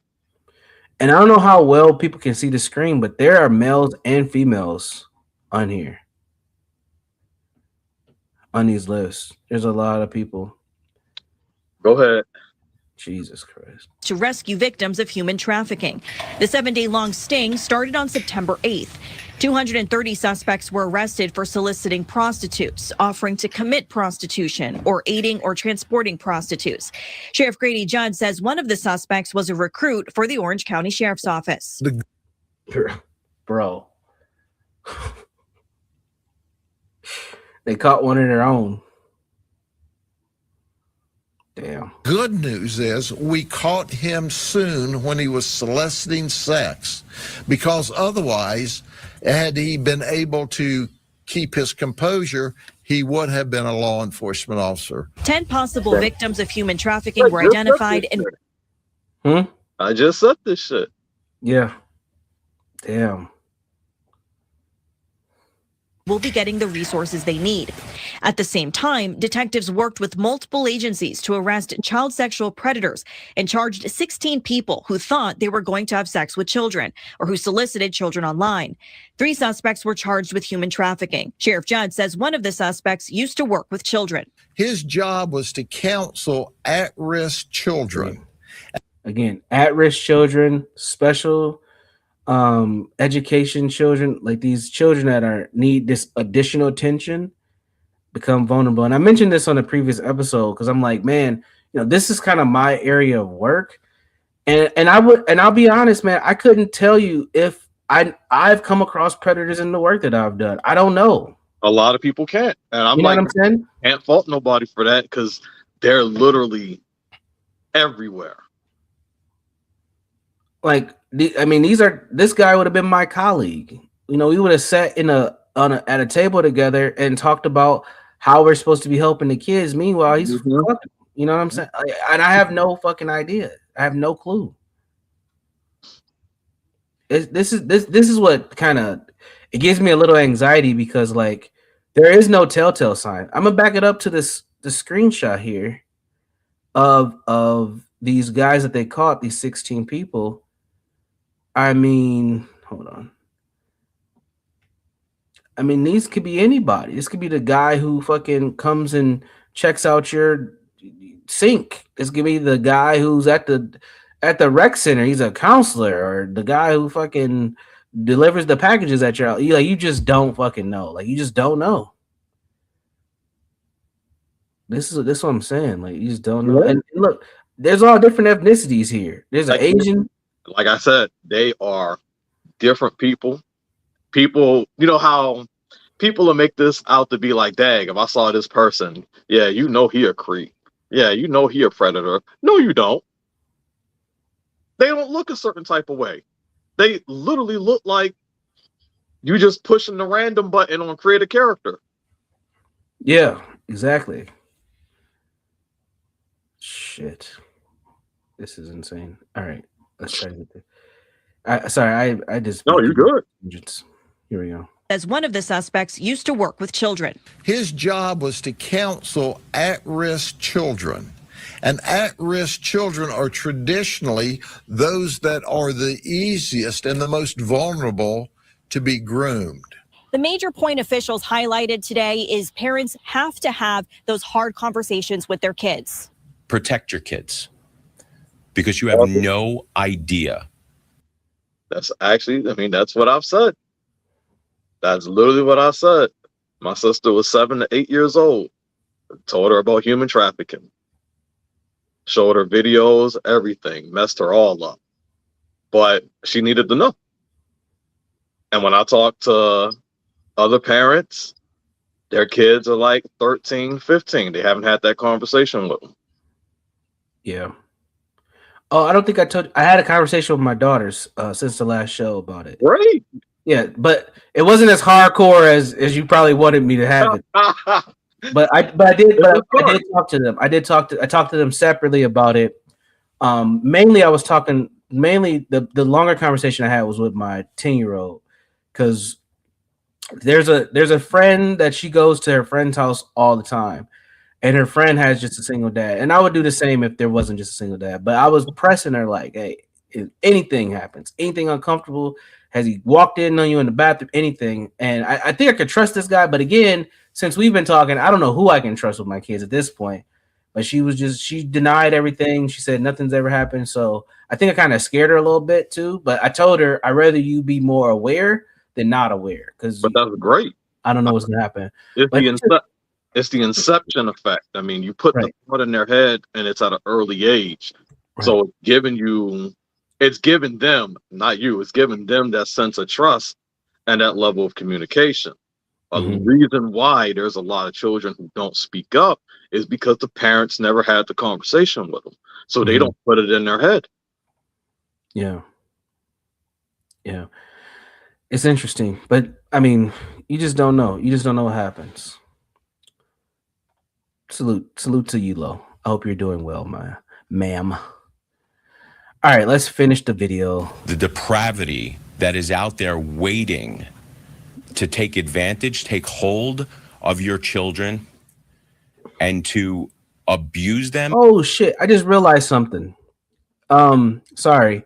And I don't know how well people can see the screen, but there are males and females on here. On these lists. There's a lot of people. Go ahead. Jesus Christ. To rescue victims of human trafficking. The 7-day-long sting started on September 8th. 230 suspects were arrested for soliciting prostitutes, offering to commit prostitution, or aiding or transporting prostitutes. Sheriff Grady Judd says one of the suspects was a recruit for the Orange County Sheriff's Office. Bro. They caught one of their own. Damn. Good news is we caught him soon when he was soliciting sex, because otherwise, had he been able to keep his composure, he would have been a law enforcement officer. 10 possible victims of human trafficking were identified and I just said this shit. Yeah. Damn. will be getting the resources they need. At the same time, detectives worked with multiple agencies to arrest child sexual predators and charged 16 people who thought they were going to have sex with children or who solicited children online. 3 suspects were charged with human trafficking. Sheriff Judd says one of the suspects used to work with children. His job was to counsel at-risk children. Again, at-risk children, special education children, like these children that need this additional attention, become vulnerable. And I mentioned this on a previous episode because I'm like, man, this is kind of my area of work. And I'll be honest, man, I couldn't tell you if I've come across predators in the work that I've done. I don't know. A lot of people can't. And I'm what I'm saying? Can't fault nobody for that because they're literally everywhere. Like, this guy would have been my colleague. We would have sat at a table together and talked about how we're supposed to be helping the kids. Meanwhile, he's fucking, you know what I'm saying? And I have no fucking idea. I have no clue. This is what kind of, it gives me a little anxiety because like there is no telltale sign. I'm gonna back it up to the screenshot here of these guys that they caught, these 16 people. I mean, hold on. I mean, these could be anybody. This could be the guy who fucking comes and checks out your sink. This could be the guy who's at the rec center. He's a counselor, or the guy who fucking delivers the packages at your house. You just don't fucking know. Like, you just don't know. This is what I'm saying. Like, you just don't know. And look, there's all different ethnicities here. There's an Asian. Like I said, they are different people. People, you know how people will make this out to be like, dang, if I saw this person, yeah, he a creep. Yeah, he a predator. No, you don't. They don't look a certain type of way. They literally look like you just pushing the random button on create a character. Yeah, exactly. Shit. This is insane. All right, let's try to get there. Sorry, I just... No, you're good. Here we go. As one of the suspects used to work with children. His job was to counsel at-risk children. And at-risk children are traditionally those that are the easiest and the most vulnerable to be groomed. The major point officials highlighted today is parents have to have those hard conversations with their kids. Protect your kids because you have no idea. That's that's what I've said. That's literally what I said. My sister was 7 to 8 years old. Told her about human trafficking. Showed her videos, everything. Messed her all up. But she needed to know. And when I talk to other parents, their kids are like 13, 15. They haven't had that conversation with them. Yeah. Oh, I don't think I told you. I had a conversation with my daughters since the last show about it. Right. Yeah, but it wasn't as hardcore as you probably wanted me to have it. But I did talk to them. I talked to them separately about it. Mainly the longer conversation I had was with my 10-year-old, because there's a friend that she goes to her friend's house all the time, and her friend has just a single dad. And I would do the same if there wasn't just a single dad. But I was pressing her like, hey, If anything happens, anything uncomfortable, has he walked in on you in the bathroom, anything. And I think I could trust this guy. But again, since we've been talking, I don't know who I can trust with my kids at this point. But she denied everything. She said nothing's ever happened. So I think I kind of scared her a little bit too. But I told her I'd rather you be more aware than not aware. But that's great. I don't know what's gonna happen. It's the inception effect. I mean, you put the thought in their head, and it's at an early age. Right. So it's giving them, not you, it's giving them that sense of trust and that level of communication. A reason why there's a lot of children who don't speak up is because the parents never had the conversation with them. So they don't put it in their head. Yeah. Yeah. It's interesting. But I mean, you just don't know. You just don't know what happens. Salute to you, Lo. I hope you're doing well, ma'am. All right, let's finish the video. The depravity that is out there waiting to take advantage, take hold of your children and to abuse them. Oh shit, I just realized something. Sorry.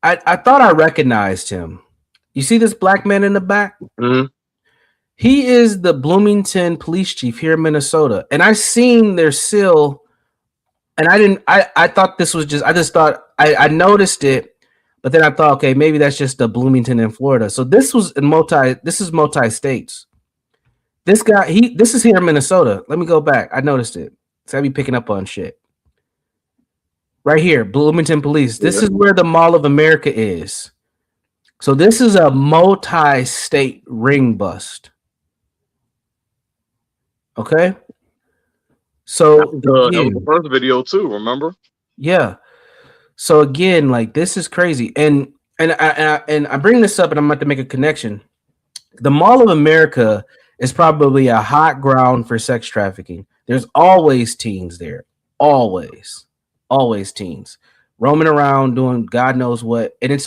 I thought I recognized him. You see this black man in the back? He is the Bloomington police chief here in Minnesota. And I seen their seal, and I thought this was just, I noticed it, but then I thought, okay, maybe that's just the Bloomington in Florida. So this is multi-states. This guy, this is here in Minnesota. Let me go back. I noticed it. So I be picking up on shit. Right here, Bloomington Police. This is where the Mall of America is. So this is a multi-state ring bust. Okay. So that was the first video too, remember? Yeah. So again, like this is crazy. And I bring this up and I'm about to make a connection. The Mall of America is probably a hot ground for sex trafficking. There's always teens there. Always teens roaming around doing God knows what. And it's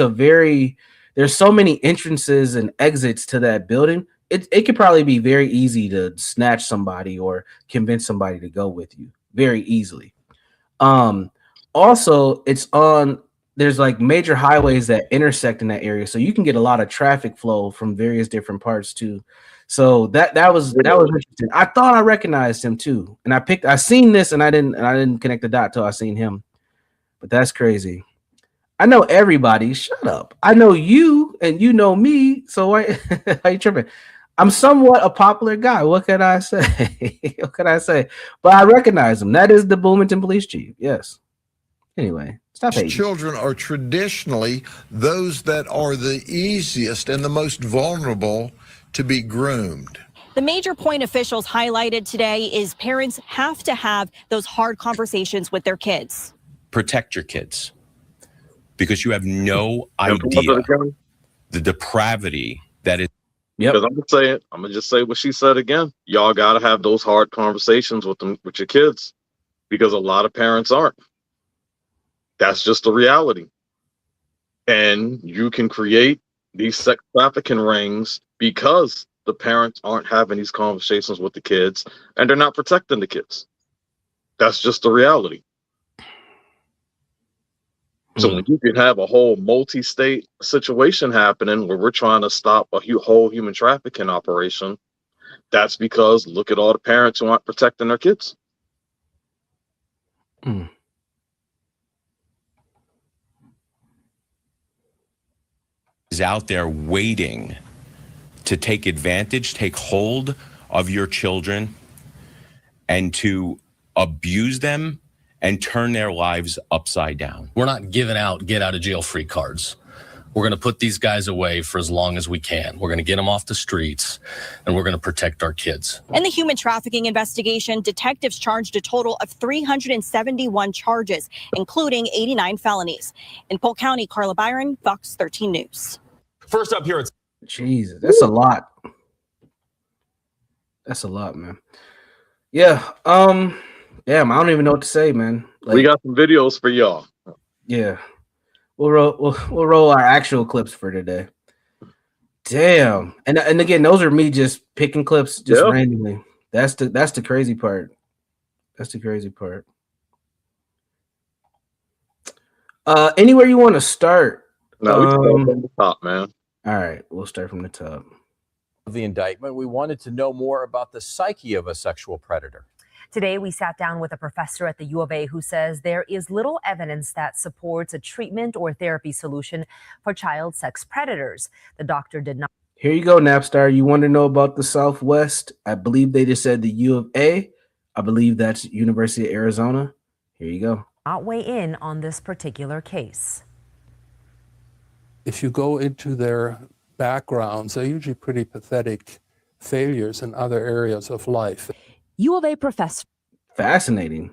there's so many entrances and exits to that building. It could probably be very easy to snatch somebody or convince somebody to go with you very easily. Also, there's like major highways that intersect in that area, so you can get a lot of traffic flow from various different parts too. So that was interesting. I thought I recognized him too, and I seen this, and I didn't connect the dot till I seen him. But that's crazy. I know everybody. Shut up. I know you, and you know me. So why are you tripping? I'm somewhat a popular guy. What can I say? What can I say? But I recognize him. That is the Bloomington police chief. Yes. Anyway, stop hating. Children are traditionally those that are the easiest and the most vulnerable to be groomed. The major point officials highlighted today is parents have to have those hard conversations with their kids. Protect your kids because you have no idea the depravity that is. Because I'm gonna just say what she said again. Y'all gotta have those hard conversations with your kids, because a lot of parents aren't. That's just the reality. And you can create these sex trafficking rings because the parents aren't having these conversations with the kids and they're not protecting the kids. That's just the reality. So when you can have a whole multi-state situation happening where we're trying to stop a whole human trafficking operation, that's because look at all the parents who aren't protecting their kids. Is out there waiting to take advantage, take hold of your children and to abuse them and turn their lives upside down. We're not giving out get out of jail free cards. We're going to put these guys away for as long as we can. We're going to get them off the streets and we're going to protect our kids. In the human trafficking investigation, detectives charged a total of 371 charges, including 89 felonies. In Polk County, Carla Byron, Fox 13 News. First up here, it's Jesus, that's a lot. That's a lot, man. Yeah. Damn, I don't even know what to say, man. Like, we got some videos for y'all. Yeah. We'll roll our actual clips for today. Damn. And again, those are me just picking clips just randomly. That's the crazy part. That's the crazy part. Anywhere you want to start? No, we can start from the top, man. All right, we'll start from the top. Of the indictment, we wanted to know more about the psyche of a sexual predator. Today, we sat down with a professor at the U of A who says there is little evidence that supports a treatment or therapy solution for child sex predators. The doctor did not. Here you go, Napstar. You want to know about the Southwest? I believe they just said the U of A. I believe that's University of Arizona. Here you go. Not weigh in on this particular case. If you go into their backgrounds, they're usually pretty pathetic failures in other areas of life. U of A professor. Fascinating.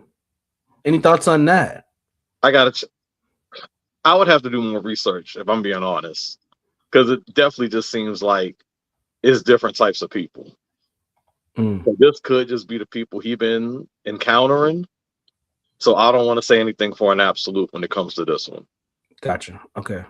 Any thoughts on that? I would have to do more research if I'm being honest, because it definitely just seems like it's different types of people. So this could just be the people he's been encountering. So I don't want to say anything for an absolute when it comes to this one. Gotcha. Okay.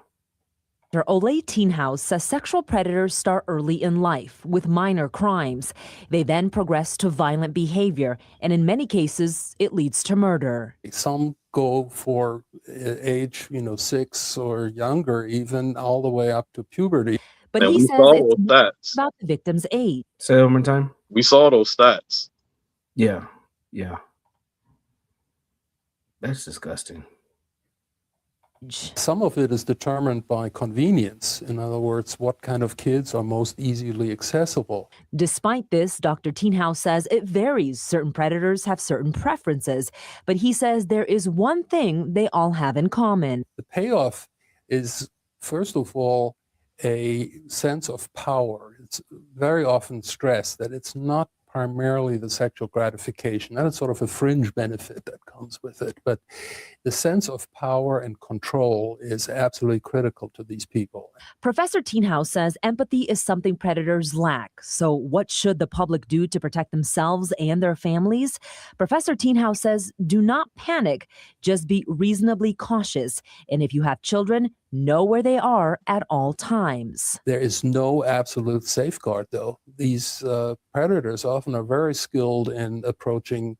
Dr. Olay Teenhouse says sexual predators start early in life with minor crimes. They then progress to violent behavior, and in many cases, it leads to murder. Some go for age, 6 or younger, even all the way up to puberty. But he says it's not about the victim's age. Say it one more time. We saw those stats. Yeah. That's disgusting. Some of it is determined by convenience. In other words, what kind of kids are most easily accessible. Despite this, Dr. Teenhouse says it varies. Certain predators have certain preferences, but he says there is one thing they all have in common. The payoff is, first of all, a sense of power. It's very often stressed that it's not primarily the sexual gratification. That is sort of a fringe benefit that comes with it. But the sense of power and control is absolutely critical to these people. Professor Teenhouse says empathy is something predators lack. So what should the public do to protect themselves and their families? Professor Teenhouse says do not panic, just be reasonably cautious. And if you have children, know where they are at all times. There is no absolute safeguard, though. These predators often are very skilled in approaching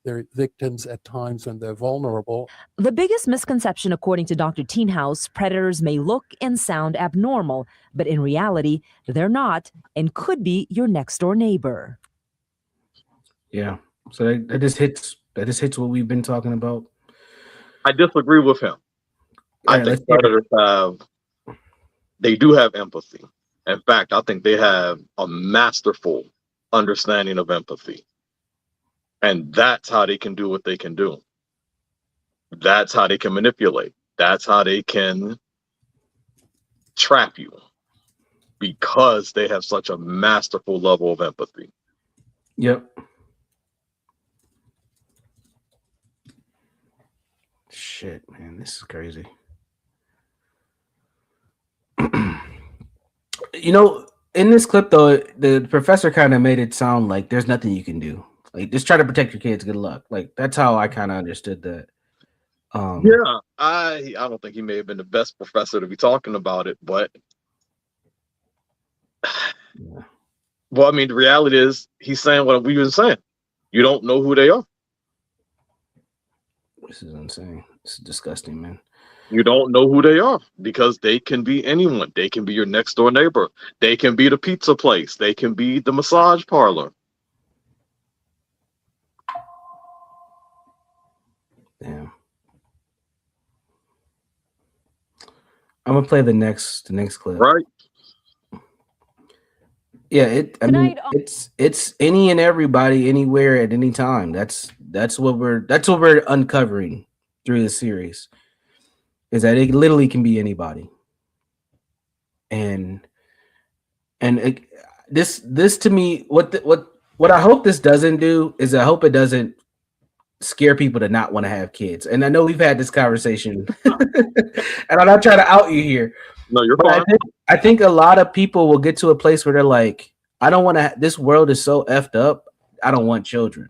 their victims at times when they're vulnerable. The biggest misconception, according to Dr. Teenhouse, predators may look and sound abnormal, but in reality, they're not and could be your next door neighbor. Yeah. So that just hits what we've been talking about. I disagree with him. I think predators do have empathy. In fact, I think they have a masterful understanding of empathy. And that's how they can do what they can do. That's how they can manipulate. That's how they can trap you, because they have such a masterful level of empathy. Yep. Shit, man, this is crazy. In this clip, though, the professor kind of made it sound like there's nothing you can do. Like, just try to protect your kids. Good luck. Like, that's how I kind of understood that. Yeah, I don't think he may have been the best professor to be talking about it, but yeah. Well, I mean, the reality is he's saying what we've been saying. You don't know who they are. This is insane. This is disgusting, man. You don't know who they are because they can be anyone. They can be your next door neighbor. They can be the pizza place. They can be the massage parlor. Damn. I'm gonna play the next clip. Right. Yeah, it's any and everybody, anywhere, at any time. That's what we're uncovering through the series. Is that it literally can be anybody. And this to me, what I hope this doesn't do is I hope it doesn't scare people to not want to have kids. And I know we've had this conversation, and I'm not trying to out you here. No, you're fine. I think a lot of people will get to a place where they're like, I don't want to. This world is so effed up. I don't want children.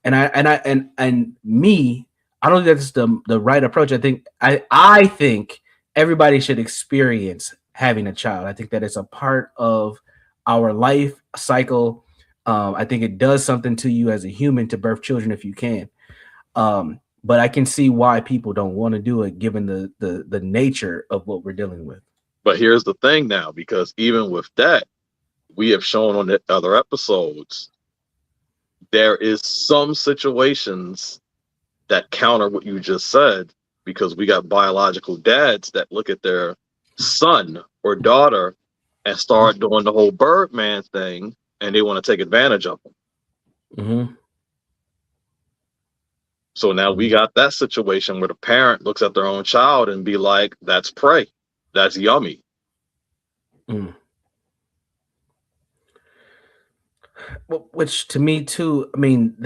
And me, I don't think that's the right approach. I think everybody should experience having a child. I think that it's a part of our life cycle. I think it does something to you as a human to birth children if you can. but I can see why people don't want to do it given the nature of what we're dealing with. But here's the thing now, because even with that, we have shown on the other episodes, there is some situations that counter what you just said, because we got biological dads that look at their son or daughter and start doing the whole Birdman thing, and they want to take advantage of them. Mm-hmm. So now we got that situation where the parent looks at their own child and be like, that's prey. That's yummy. Mm. Which to me too, I mean,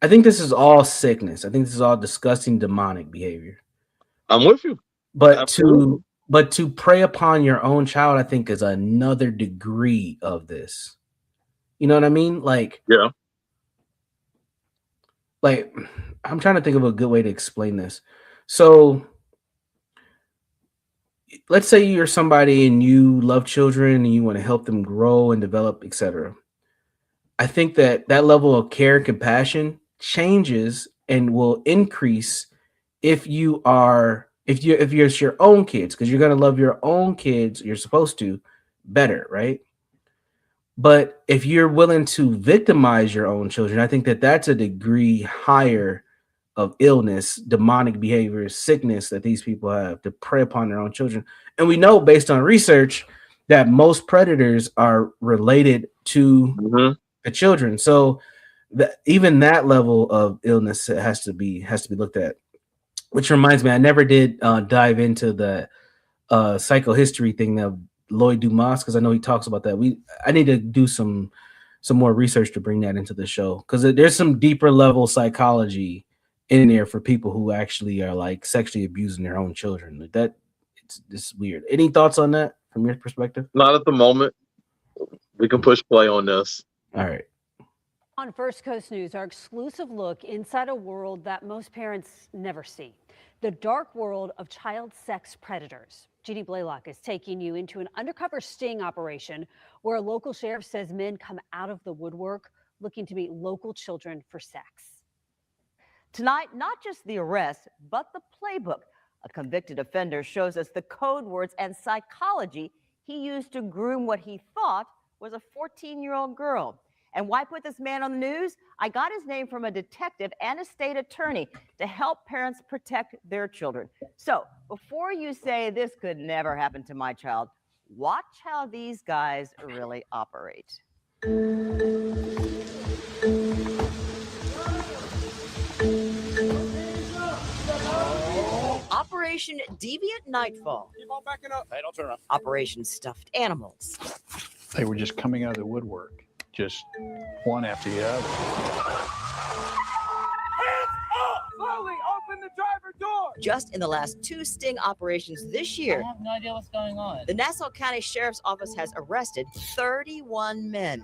I think this is all sickness. I think this is all disgusting demonic behavior. I'm with you. But Absolutely. to prey upon your own child, I think is another degree of this. You know what I mean? Like, yeah. Like, I'm trying to think of a good way to explain this. So let's say you're somebody and you love children and you want to help them grow and develop, etc. I think that level of care and compassion changes and will increase if you're your own kids, because you're going to love your own kids, you're supposed to, better, right? But if you're willing to victimize your own children, I think that that's a degree higher of illness, demonic behavior, sickness that these people have to prey upon their own children. And we know based on research that most predators are related to the children. So even that level of illness has to be looked at. Which reminds me, I never did dive into the psychohistory thing of Lloyd Dumas, because I know he talks about that. I need to do some more research to bring that into the show, because there's some deeper level psychology in there for people who actually are like sexually abusing their own children. Like that, it's weird. Any thoughts on that from your perspective? Not at the moment. We can push play on this. All right. On First Coast News, our exclusive look inside a world that most parents never see. The dark world of child sex predators. Jeannie Blaylock is taking you into an undercover sting operation where a local sheriff says men come out of the woodwork looking to meet local children for sex. Tonight, not just the arrest, but the playbook. A convicted offender shows us the code words and psychology he used to groom what he thought was a 14-year-old girl. And why put this man on the news? I got his name from a detective and a state attorney to help parents protect their children. So before you say this could never happen to my child, watch how these guys really operate. Operation Deviant Nightfall. Keep on backing up. Hey, don't turn around. Operation Stuffed Animals. They were just coming out of the woodwork, just one after the other. Slowly open the driver door. Just in the last 2 sting operations this year, I have no idea what's going on. the Nassau County Sheriff's Office has arrested 31 men.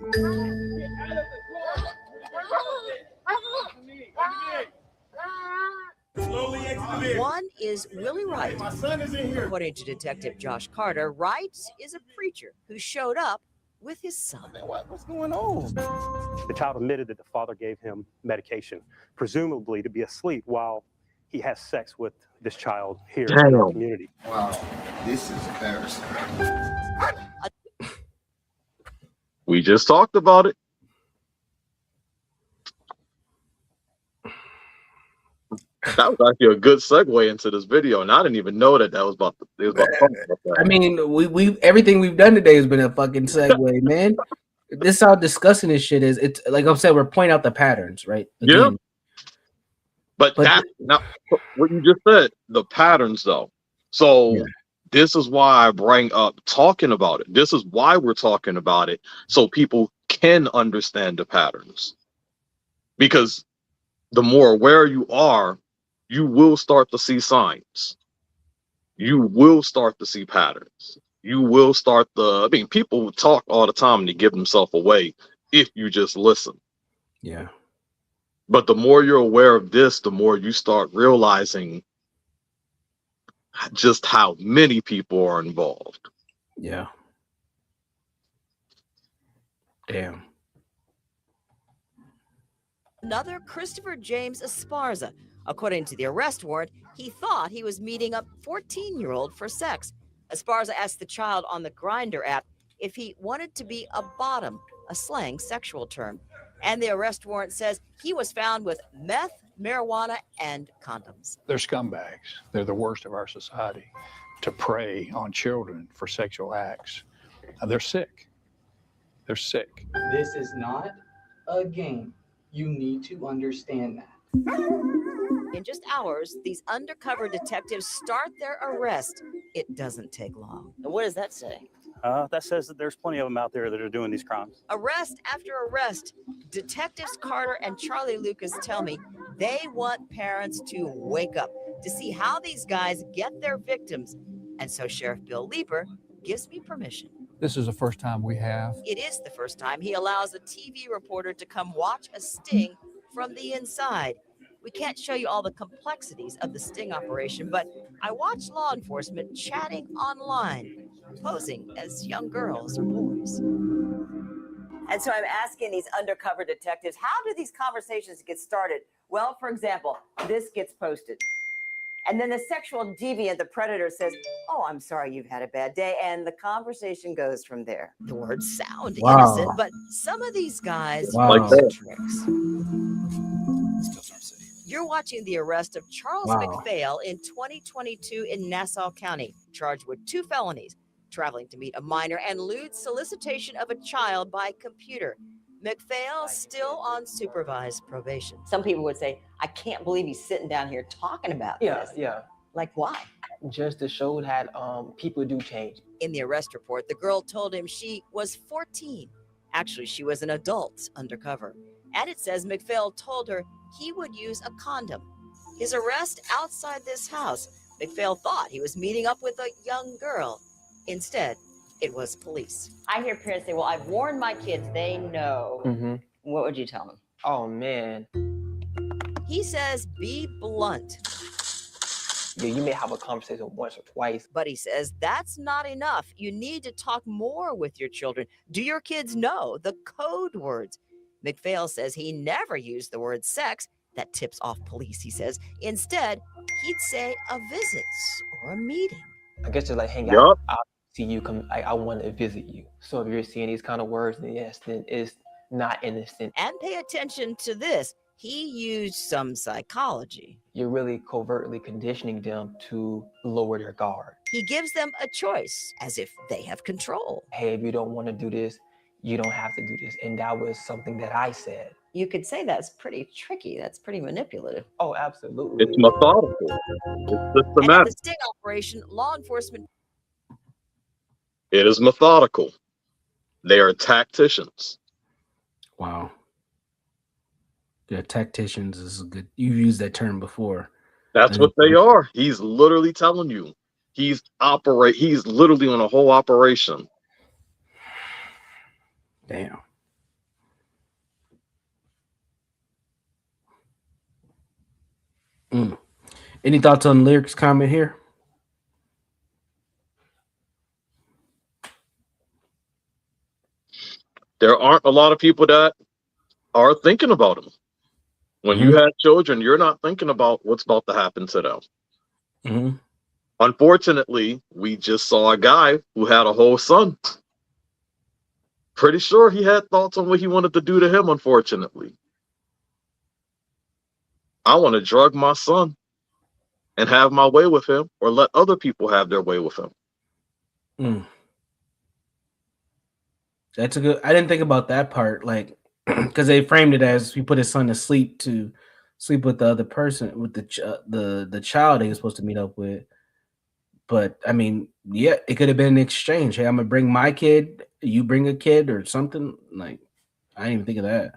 One is Willie Wright. My son is in here. According to Detective Josh Carter, Wright is a preacher who showed up with his son. What's going on? The child admitted that the father gave him medication, presumably to be asleep while he has sex with this child here in our community. Wow, this is embarrassing. We just talked about it. That was actually a good segue into this video, and I didn't even know that was about that. I mean, we everything we've done today has been a fucking segue, man. This is how disgusting this shit is. It's like I said, we're pointing out the patterns, right? Again. Yeah. But that now, what you just said, the patterns though. So this is why I bring up talking about it. This is why we're talking about it, so people can understand the patterns. Because the more aware you are, you will start to see signs. You will start to see patterns. You will start people talk all the time and they give themselves away if you just listen. Yeah. But the more you're aware of this, the more you start realizing just how many people are involved. Yeah. Damn. Another Christopher James Esparza. According to the arrest warrant, he thought he was meeting a 14-year-old for sex. Esparza asked the child on the Grindr app if he wanted to be a bottom, a slang sexual term. And the arrest warrant says he was found with meth, marijuana, and condoms. They're scumbags. They're the worst of our society to prey on children for sexual acts. They're sick. They're sick. This is not a game. You need to understand that. In just hours, these undercover detectives start their arrest. It doesn't take long. And what does that say? That says that there's plenty of them out there that are doing these crimes. Arrest after arrest. Detectives Carter and Charlie Lucas tell me they want parents to wake up to see how these guys get their victims. And so Sheriff Bill Lieber gives me permission. This is the first time we have. It is the first time he allows a TV reporter to come watch a sting from the inside. We can't show you all the complexities of the sting operation, but I watched law enforcement chatting online, posing as young girls or boys. And so I'm asking these undercover detectives, how do these conversations get started? Well, for example, this gets posted. And then the sexual deviant, the predator, says, "Oh, I'm sorry you've had a bad day." And the conversation goes from there. The words sound innocent, but some of these guys use tricks. You're watching the arrest of Charles McPhail in 2022 in Nassau County, charged with 2 felonies, traveling to meet a minor and lewd solicitation of a child by computer. McPhail still on supervised probation. Some people would say, I can't believe he's sitting down here talking about this. Yeah. Like why? Just to show that people do change. In the arrest report, the girl told him she was 14. Actually, she was an adult undercover. And it says McPhail told her he would use a condom. His arrest outside this house, McPhail thought he was meeting up with a young girl. Instead, it was police. I hear parents say, well, I've warned my kids, they know. Mm-hmm. What would you tell them? Oh, man. He says, be blunt. Yeah, you may have a conversation once or twice. But he says that's not enough. You need to talk more with your children. Do your kids know the code words? McPhail says he never used the word sex. That tips off police, he says. Instead, he'd say a visit or a meeting. I guess just like hang out. I'll see you come. I want to visit you. So if you're seeing these kind of words, then yes, then it's not innocent. And pay attention to this. He used some psychology. You're really covertly conditioning them to lower their guard. He gives them a choice, as if they have control. Hey, if you don't want to do this, you don't have to do this. And that was something that I said. You could say that's pretty tricky. That's pretty manipulative. Oh, absolutely. It's methodical. It's systematic. And in the sting operation, law enforcement. It is methodical. They are tacticians. Wow. Yeah, tacticians is a good. You've used that term before. That's what they are. He's literally telling you. He's literally on a whole operation. Damn. Any thoughts on lyrics comment here? There aren't a lot of people that are thinking about him. When you have children, you're not thinking about what's about to happen to them. Mm-hmm. Unfortunately, we just saw a guy who had a whole son. Pretty sure he had thoughts on what he wanted to do to him, unfortunately. I want to drug my son and have my way with him, or let other people have their way with him. That's a good. I didn't think about that part, like, because they framed it as he put his son to sleep with the other person, with the child he was supposed to meet up with. But I mean, yeah, it could have been an exchange. Hey, I'm gonna bring my kid, you bring a kid, or something. Like, I didn't even think of that.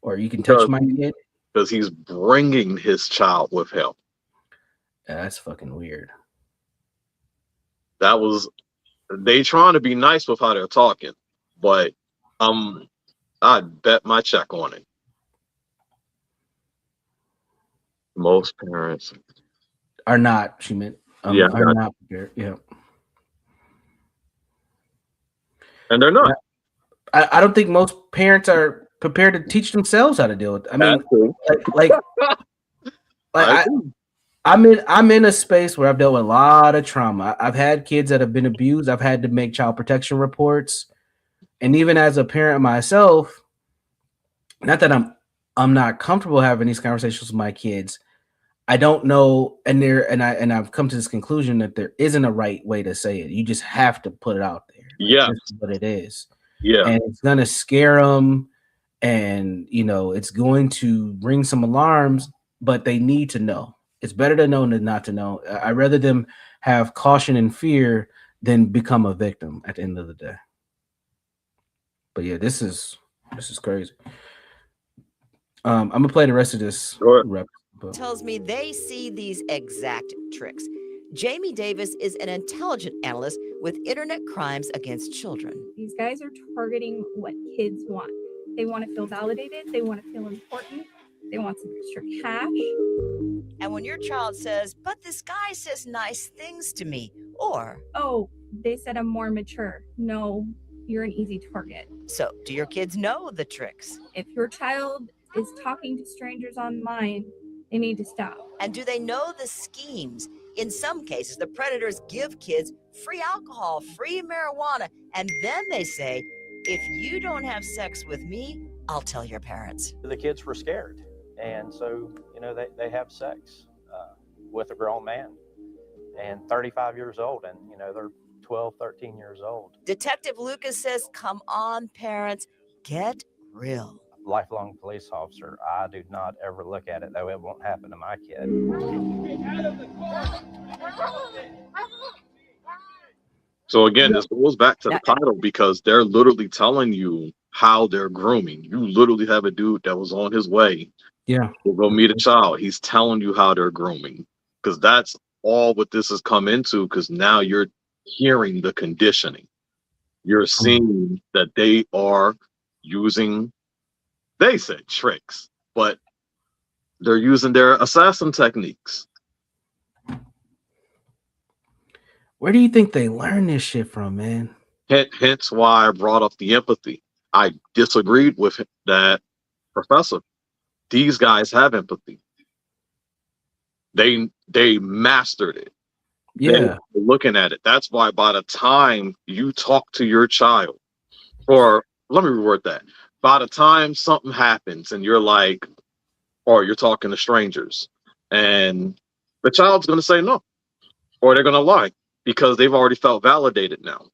Or you can touch my kid because he's bringing his child with him. Yeah, that's fucking weird. That was they trying to be nice with how they're talking, but I'd bet my check on it. Most parents are not. She meant are not prepared. Yeah, and they're not. I don't think most parents are prepared to teach themselves how to deal with it. I mean, like I'm in a space where I've dealt with a lot of trauma. I've had kids that have been abused. I've had to make child protection reports. And even as a parent myself, not that I'm not comfortable having these conversations with my kids. I don't know, and I've come to this conclusion that there isn't a right way to say it. You just have to put it out there. Yeah, this is what it is. Yeah, and it's gonna scare them, and it's going to ring some alarms. But they need to know. It's better to know than not to know. I'd rather them have caution and fear than become a victim at the end of the day. But yeah, this is crazy. I'm gonna play the rest of this rep. Tells me they see these exact tricks. Jamie Davis is an intelligence analyst with Internet Crimes Against Children. These guys are targeting what kids want. They want to feel validated. They want to feel important. They want some extra cash. And when your child says, but this guy says nice things to me, or, oh, they said I'm more mature. No, you're an easy target. So do your kids know the tricks? If your child is talking to strangers online, they need to stop. And do they know the schemes? In some cases, the predators give kids free alcohol, free marijuana, and then they say, if you don't have sex with me, I'll tell your parents. The kids were scared, and so they have sex with a grown man, and 35 years old, and they're 12, 13 years old. Detective Lucas says, come on, parents, get real. Lifelong police officer, I do not ever look at it, though it won't happen to my kid. So again, this goes back to the title, because they're literally telling you how they're grooming. You literally have a dude that was on his way to go meet a child. He's telling you how they're grooming, because that's all what this has come into, because now you're hearing the conditioning. You're seeing that they are using, they said tricks, but they're using their assassin techniques. Where do you think they learn this shit from, man? Hence why I brought up the empathy. I disagreed with that professor. These guys have empathy. They mastered it. Yeah. They're looking at it. That's why by the time you talk to your child, or let me reword that. By the time something happens and you're like, or you're talking to strangers, and the child's going to say no, or they're going to lie, because they've already felt validated now.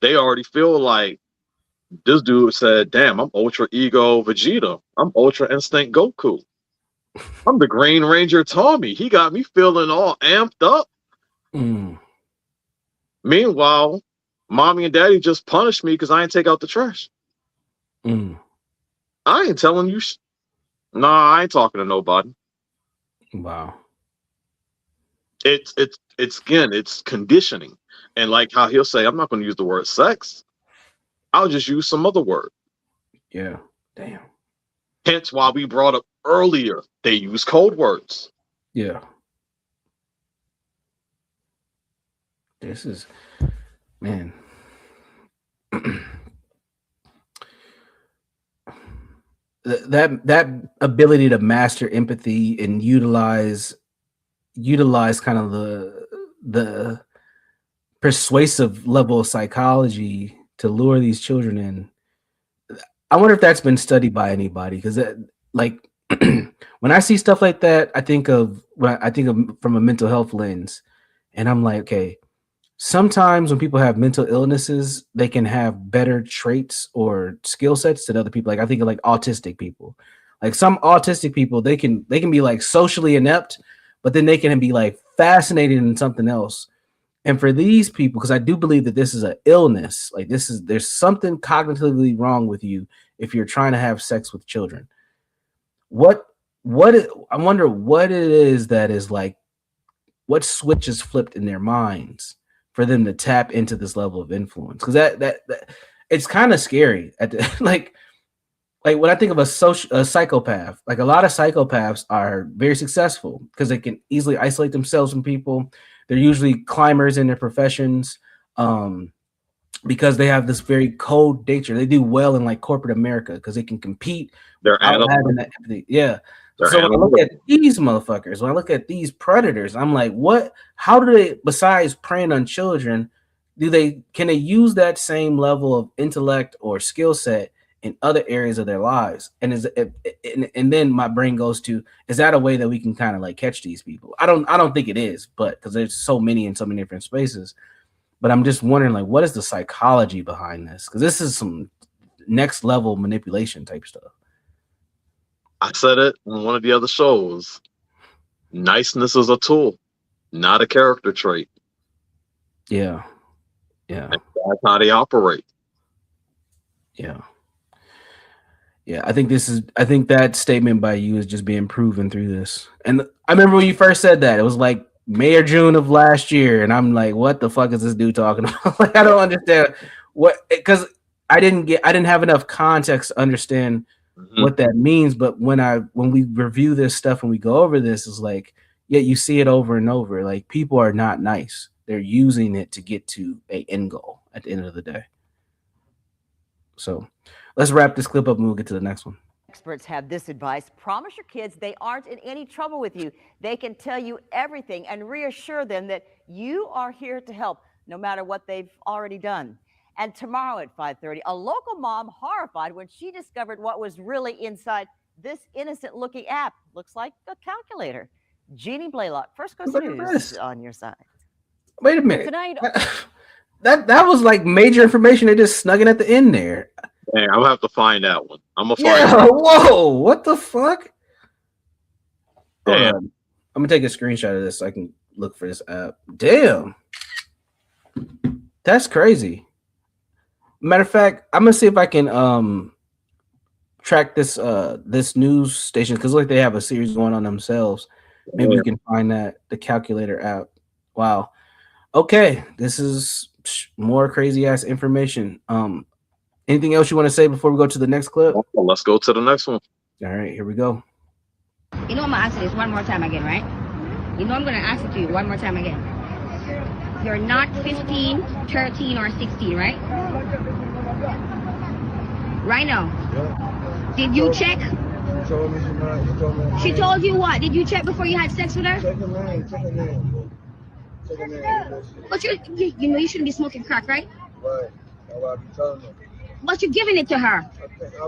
They already feel like, this dude said, damn, I'm Ultra Ego Vegeta. I'm Ultra Instinct Goku. I'm the Green Ranger Tommy. He got me feeling all amped up. Meanwhile, mommy and daddy just punished me because I ain't take out the trash. I ain't telling you. Nah, I ain't talking to nobody. Wow. It's again, it's conditioning. And like how he'll say, I'm not going to use the word sex. I'll just use some other word. Yeah. Damn. Hence why we brought up earlier, they use code words. Yeah. This is, man. that ability to master empathy and utilize kind of the persuasive level of psychology to lure these children in. I wonder if that's been studied by anybody, because like when I see stuff like that, I think of from a mental health lens, and I'm like, okay, sometimes when people have mental illnesses, they can have better traits or skill sets than other people. Like I think of like autistic people. Like some autistic people, they can be like socially inept, but then they can be like fascinated in something else. And for these people, because I do believe that this is an illness, like there's something cognitively wrong with you if you're trying to have sex with children. I wonder what it is that is like, what switch is flipped in their minds for them to tap into this level of influence? Because that it's kind of scary. Like when I think of a psychopath, like a lot of psychopaths are very successful because they can easily isolate themselves from people. They're usually climbers in their professions. because they have this very cold nature. They do well in like corporate America because they can compete They're without having that empathy. Yeah. So when I look at these motherfuckers, when I look at these predators, I'm like, what? How do they, besides preying on children, can they use that same level of intellect or skill set in other areas of their lives? And and then my brain goes to, is that a way that we can kind of like catch these people? I don't think it is, but because there's so many in so many different spaces. But I'm just wondering, like, what is the psychology behind this? Because this is some next level manipulation type stuff. I said it on one of the other shows. Niceness is a tool, not a character trait. Yeah. Yeah. And that's how they operate. Yeah. Yeah. I think that statement by you is just being proven through this. And I remember when you first said that, it was like May or June of last year. And I'm like, what the fuck is this dude talking about? Like, I don't understand because I didn't have enough context to understand what that means. But when we review this stuff and we go over this, is like, yeah, you see it over and over. Like, people are not nice. They're using it to get to a end goal at the end of the day. So let's wrap this clip up and we'll get to the next one. Experts have this advice: promise your kids they aren't in any trouble with you. They can tell you everything and reassure them that you are here to help no matter what they've already done. And tomorrow at 5:30, a local mom horrified when she discovered what was really inside this innocent-looking app. Looks like a calculator. Jeannie Blaylock, First Coast News on your side. Wait a minute. Tonight, that was like major information. They just snugging at the end there. Dang, I'm gonna have to find that one. I'm gonna find Yeah, whoa, what the fuck? Damn. I'm gonna take a screenshot of this so I can look for this app. Damn. That's crazy. Matter of fact, I'm gonna see if I can track this this news station, because like they have a series going on themselves. Maybe we can find the calculator app. Wow. Okay, this is more crazy ass information. Anything else you want to say before we go to the next clip? Well, let's go to the next one. All right, here we go. You know I'm gonna answer this one more time again, right? You know I'm gonna ask it to you one more time again. You're not 15, 13, or 16, right? Right now. Did you check? She told you what? Did you check before you had sex with her? But you know you shouldn't be smoking crack, right? Right. That's what I be telling them. But you're giving it to her.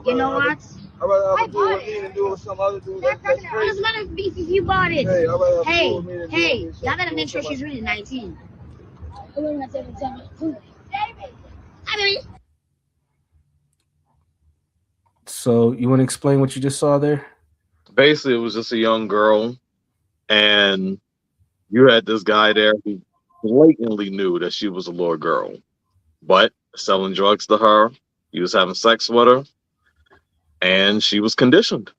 You know what? I'd rather do it with me than do it with some other dude. That's It doesn't matter if you bought it. Hey, I'd rather do it with me than do it Hey, with y'all gotta make sure she's really 19. So you want to explain what you just saw there? Basically, it was just a young girl, and you had this guy there who blatantly knew that she was a little girl, but selling drugs to her. He was having sex with her, and she was conditioned.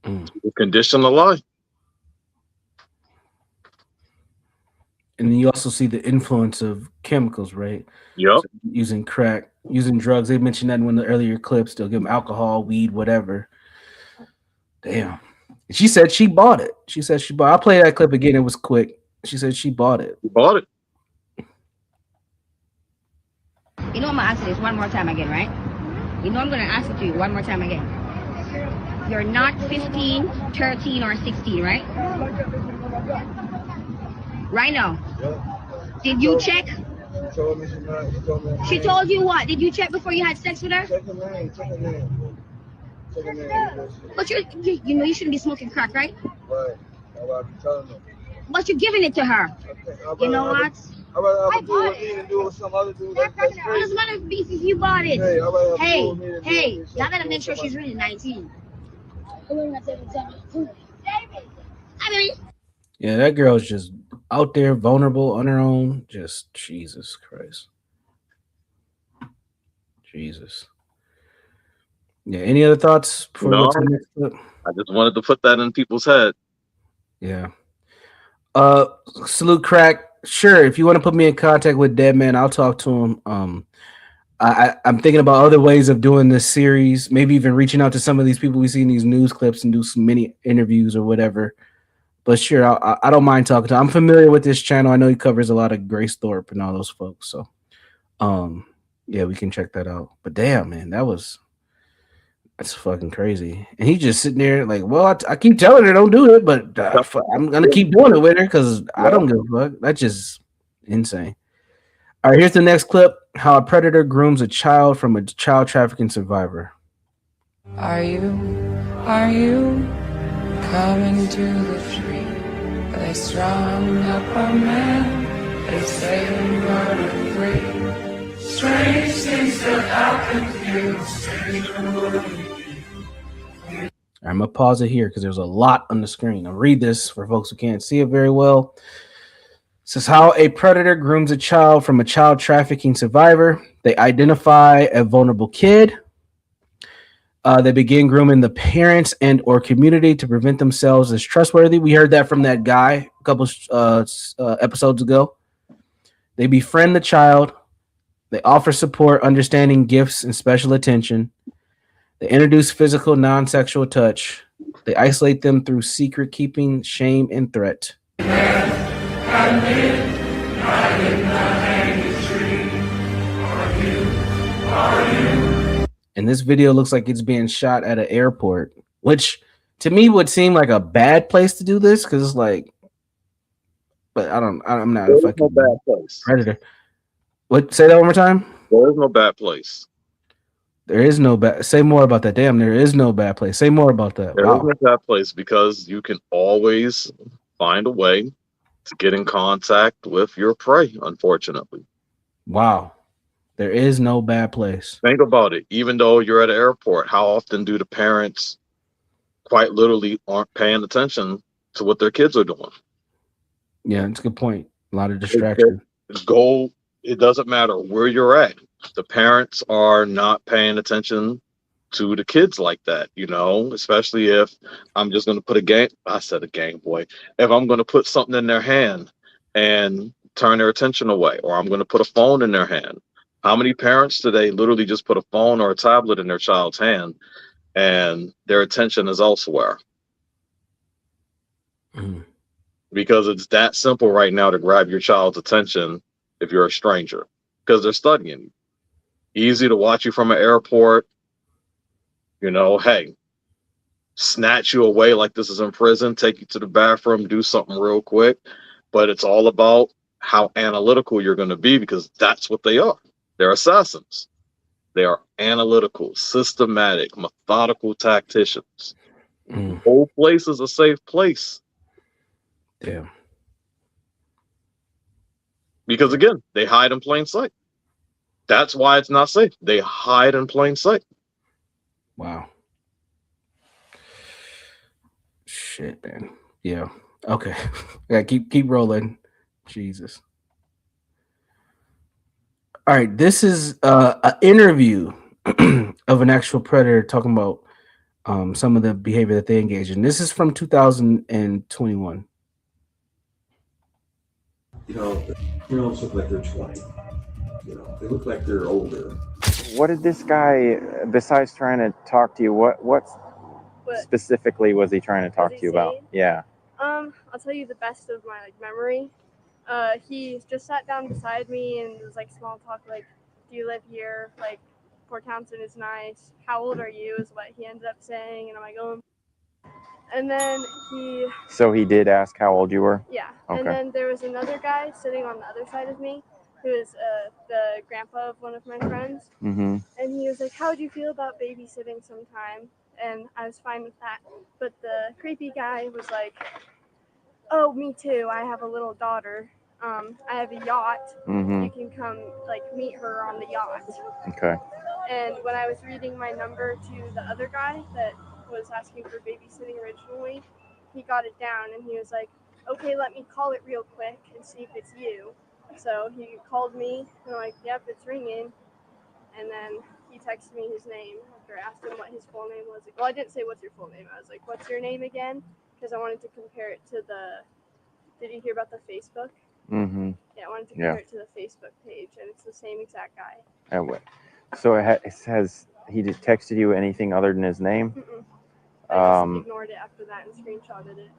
She was conditioned to lie. And then you also see the influence of chemicals, right? Yep. So using crack, using drugs. They mentioned that in one of the earlier clips. They'll give them alcohol, weed, whatever. Damn. She said she bought it. She said she bought it. I'll play that clip again. It was quick. She said she bought it. She bought it. You know I'm gonna answer this one more time again, right? You know I'm gonna ask it to you one more time again. You're not 15, 13, or 16, right? Right now. Did you check? She told you what? Did you check before you had sex with her? But you know you shouldn't be smoking crack, right? Right. That's what I be telling them. But you're giving it to her. You know what? I'd rather do it with me than do it with some other dude. That's It doesn't matter if you bought it. Hey, I'd rather do it with me than do it Hey, with y'all gotta some make sure other she's really 19. Yeah, that girl's just out there, vulnerable on her own. Just Jesus Christ. Jesus. Yeah. Any other thoughts before we go to the next clip? I just wanted to put that in people's head. Yeah. Salute Crack. Sure, if you want to put me in contact with Dead Man, I'll talk to him. I'm thinking about other ways of doing this series, maybe even reaching out to some of these people we see in these news clips and do some mini interviews or whatever. But sure, I don't mind talking to him. I'm familiar with this channel. I know he covers a lot of Grace Thorpe and all those folks. So, yeah, we can check that out. But damn, man, that's fucking crazy. And he just sitting there like, well, I keep telling her don't do it, but I'm gonna keep doing it with her because I don't give a fuck. That's just insane. All right, here's the next clip: how a predator grooms a child from a child trafficking survivor. Are you coming to the street? They strung up a man, they say they murdered three. Strange things that happen to you. I'm gonna pause it here because there's a lot on the screen. I'll read this for folks who can't see it very well. This is how a predator grooms a child from a child trafficking survivor. They identify a vulnerable kid. They begin grooming the parents and or community to prevent themselves as trustworthy. We heard that from that guy a couple episodes ago. They befriend the child. They offer support, understanding, gifts, and special attention. They introduce physical, non-sexual touch. They isolate them through secret keeping, shame, and threat. And this video looks like it's being shot at an airport, which to me would seem like a bad place to do this because it's like, but I'm not a fucking bad place. predator. What? Say that one more time. There is no bad place. There is no bad. Say more about that. Damn, there is no bad place. Say more about that. There Wow. is no bad place because you can always find a way to get in contact with your prey, unfortunately. Wow. There is no bad place. Think about it. Even though you're at an airport, how often do the parents quite literally aren't paying attention to what their kids are doing? Yeah, it's a good point. A lot of distraction. It doesn't matter where you're at. The parents are not paying attention to the kids like that, you know, especially if I'm just going to put a Game Boy. If I'm going to put something in their hand and turn their attention away, or I'm going to put a phone in their hand. How many parents today literally just put a phone or a tablet in their child's hand and their attention is elsewhere? Because it's that simple right now to grab your child's attention if you're a stranger, because they're studying you. Easy to watch you from an airport, you know, hey, snatch you away like this is in prison, take you to the bathroom, do something real quick. But it's all about how analytical you're going to be, because that's what they are. They're assassins. They are analytical, systematic, methodical tacticians. The whole place is a safe place. Yeah. Because again, they hide in plain sight. That's why it's not safe. They hide in plain sight. Wow. Shit, man. Yeah. Okay. Yeah, keep rolling. Jesus. All right, this is an interview of an actual predator talking about some of the behavior that they engage in. This is from 2021. You know, girls look like they're 20. You know, they look like they're older. What did this guy, besides trying to talk to you, what specifically was he trying to talk to you about? Yeah. I'll tell you the best of my memory. He just sat down beside me and was like small talk, like, do you live here? Like, Port Townsend is nice. How old are you? Is what he ended up saying, and I'm like, oh. And then he. So he did ask how old you were? Yeah. Okay. And then there was another guy sitting on the other side of me, who is the grandpa of one of my friends. Mm-hmm. And he was like, how would you feel about babysitting sometime? And I was fine with that. But the creepy guy was like, oh, me too. I have a little daughter. I have a yacht. Mm-hmm. You can come, like, meet her on the yacht. Okay. And when I was reading my number to the other guy that was asking for babysitting originally, he got it down and he was like, okay, let me call it real quick and see if it's you. So he called me and I'm like, yep, it's ringing. And then he texted me his name after I asked him what his full name was. Well, I didn't say what's your full name. I was like, what's your name again? Because I wanted to compare it to did you hear about the Facebook? Mm-hmm. Yeah, I wanted to compare it to the Facebook page, and it's the same exact guy. So has he just texted you anything other than his name? I just ignored it after that and screenshotted it.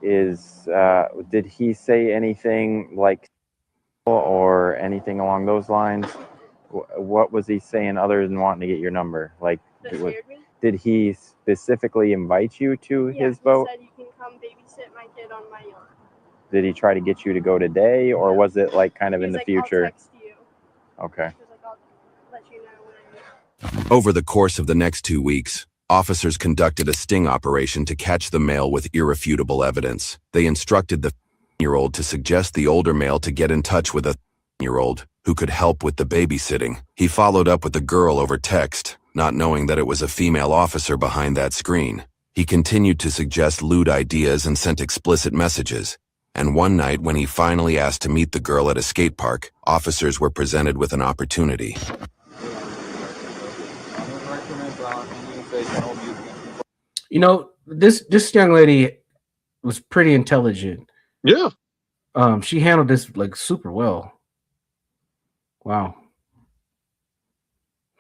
did he say anything like or anything along those lines? What was he saying other than wanting to get your number? Like, did he specifically invite you to his boat? He said you can come babysit my kid on my yacht. Did he try to get you to go today, or was it like kind of in the future? I'll text you. Okay. I'll let you know when Over the course of the next 2 weeks, officers conducted a sting operation to catch the male with irrefutable evidence. They instructed the 15-year-old to suggest the older male to get in touch with a 15-year-old who could help with the babysitting. He followed up with the girl over text, not knowing that it was a female officer behind that screen. He continued to suggest lewd ideas and sent explicit messages. And one night, when he finally asked to meet the girl at a skate park, officers were presented with an opportunity. You know, this young lady was pretty intelligent. Yeah. She handled this like super well. Wow.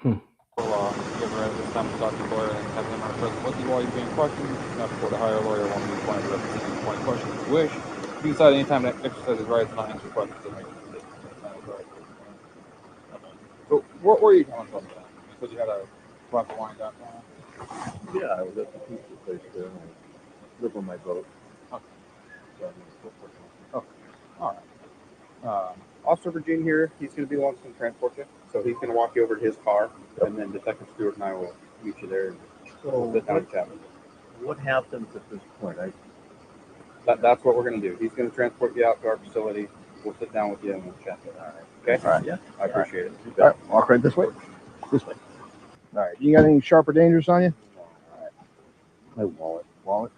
Give her this time to talk to the lawyer and have him or present with you while you're being questioned. Not before the hire lawyer won't be required to represent you point questions if you wish. You can decide anytime to exercise his rights not answer questions that make a decision. So, where are you coming from? You said you had a glass of wine downtown? Yeah, I was at the pizza place there and I live on my boat. Okay. Okay. All right. Officer Virginia here, he's going to be the one that's going to transport you. So he's going to walk you over to his car, and then Detective Stewart and I will meet you there. So sit down and chat with you. What happens at this point? That's what we're going to do. He's going to transport you out to our facility. We'll sit down with you and we'll chat. All right. Okay? All right. Yeah. I appreciate it. All right. Walk right this way. This way. All right. You got any sharp or dangerous on you? All right. My wallet. Wallet.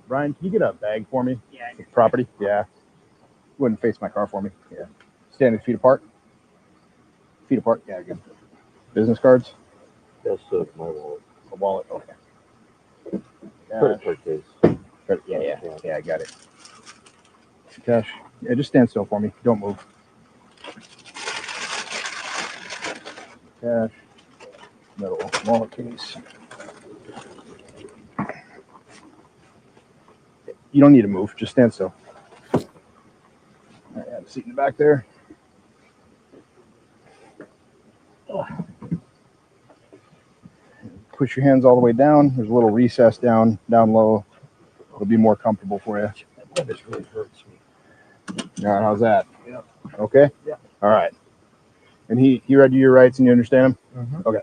Ryan, can you get a bag for me? Yeah. Property? Yeah. Wouldn't face my car for me. Yeah. Standing feet apart. Feet apart. Yeah, good. Business cards? That's my wallet. A wallet. Okay. Credit card case. Yeah, I got it. Cash. Yeah, just stand still for me. Don't move. Cash. Metal wallet case. You don't need to move. Just stand still. All right, have a seat in the back there. Push your hands all the way down. There's a little recess down low. It'll be more comfortable for you. This really hurts me. All right, how's that? Yeah. Okay? Yeah. All right. And he read you your rights and you understand them? Mhm. Okay.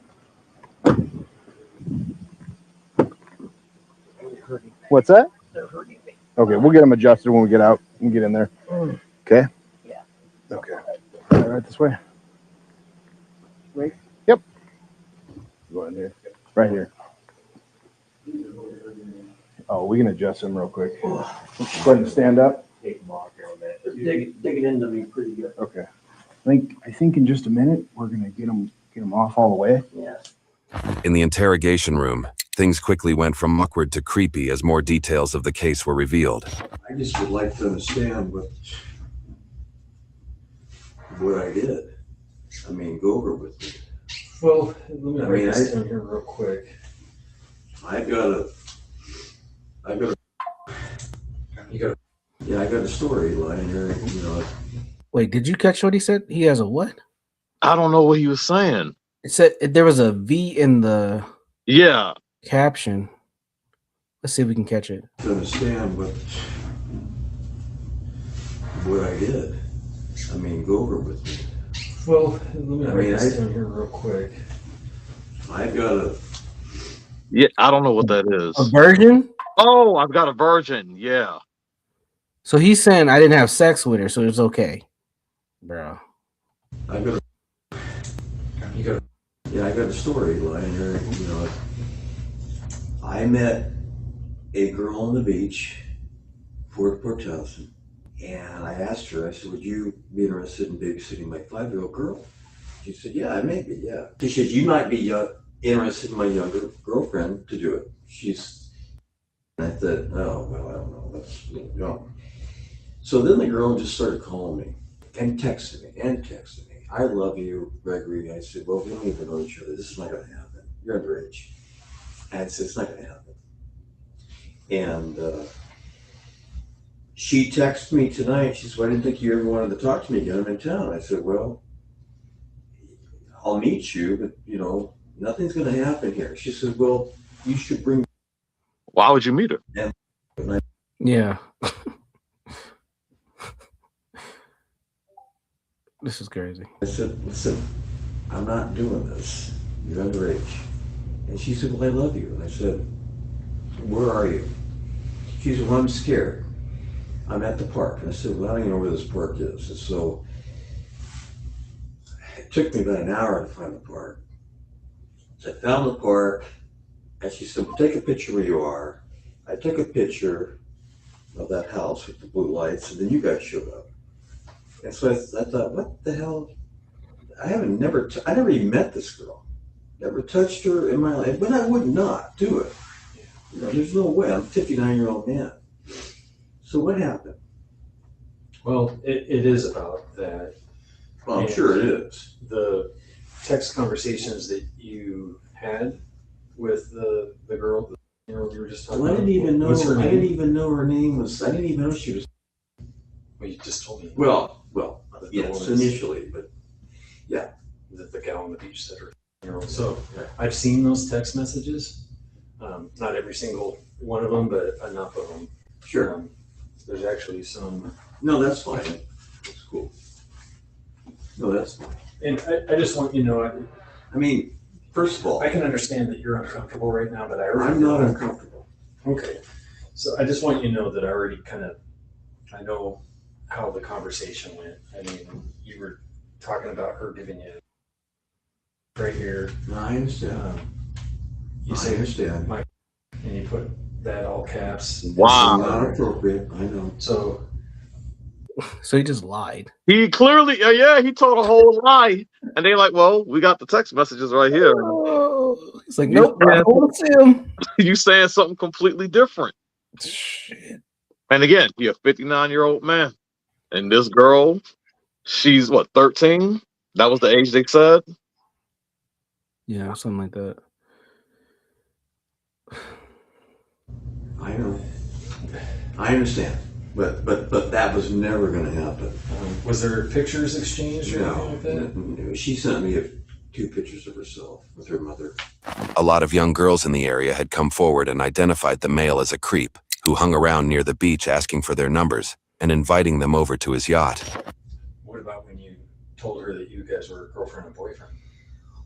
What's that? They're hurting me. Okay, we'll get them adjusted when we get out and get in there. Okay? Yeah. Okay. All right, this way. Right? Yep. Go in here. Right here. Oh, we can adjust them real quick. Go ahead and stand up. Take them off here a minute. They're digging into me pretty good. Okay. I think in just a minute we're gonna get them off all the way. Yes. In the interrogation room, things quickly went from awkward to creepy as more details of the case were revealed. I just would like to understand what I did. I mean, go over with me. Well, let me break this down here real quick. I got a story line here, Wait, did you catch what he said? He has a what? I don't know what he was saying. It said there was a V in the caption. Let's see if we can catch it. To understand what I did. I mean, go over with me. Well, let me break this down here real quick. I've got a... Yeah, I don't know what that is. A virgin? Oh, I've got a virgin. Yeah. So he's saying I didn't have sex with her, so it's okay, bro. I got a story line here. I met a girl on the beach, Fort Townsend, and I asked her. I said, "Would you be interested in babysitting my 5-year-old girl?" She said, "Yeah, maybe, yeah." She said, "You might be interested in my younger girlfriend to do it." And I said, "Oh, well, I don't know. That's really young." So then the girl just started calling me and texting me. "I love you, Gregory." I said, "Well, we don't even know each other. This is not going to happen. You're underage." And I said, "It's not going to happen." And she texted me tonight. She said, well, I didn't think you ever wanted to talk to me again. I'm in town. I said, well, I'll meet you, but you know, nothing's going to happen here. She said, well, you should bring. Why would you meet her? Yeah. This is crazy. I said, listen, I'm not doing this. You're underage. And she said, well, I love you. And I said, where are you? She said, well, I'm scared. I'm at the park. And I said, well, I don't even know where this park is. And so it took me about an hour to find the park. So I found the park, and she said, well, take a picture where you are. I took a picture of that house with the blue lights, and then you guys showed up. And so I thought, what the hell? I never even met this girl. Never touched her in my life, but I would not do it. You know, there's no way. I'm a 59-year-old man. So what happened? Well, it is about that. Well, I'm sure it is. The text conversations that you had with the girl, the girl you were just talking Well, I about. didn't even know. What's her name? I didn't even know her name was. I didn't even know she was. Well, you just told me. Well, yes, initially, but yeah. The gal on the beach said her 15-year-old. So I've seen those text messages. Not every single one of them, but enough of them. Sure. There's actually some. No, that's fine. That's cool. No, that's fine. And I just want you to know. I mean, first of all, I can understand that you're uncomfortable right now, but I'm not uncomfortable. Okay. So I just want you to know that I know how the conversation went. I mean, you were talking about her giving you right here. No, I understand. You say understand. And you put that all caps. Wow. Not appropriate. I know. So he just lied. He clearly, he told a whole lie. And they like, well, we got the text messages right here. Oh, he's like, nope, I don't see him. You saying something completely different. Shit. And again, he a 59-year-old man. And this girl, she's what, 13? That was the age they said? Yeah, something like that. I know. I understand. But that was never going to happen. Was there pictures exchanged or No, anything like that? no. She sent me 2 pictures of herself with her mother. A lot of young girls in the area had come forward and identified the male as a creep who hung around near the beach asking for their numbers and inviting them over to his yacht. What about when you told her that you guys were girlfriend and boyfriend?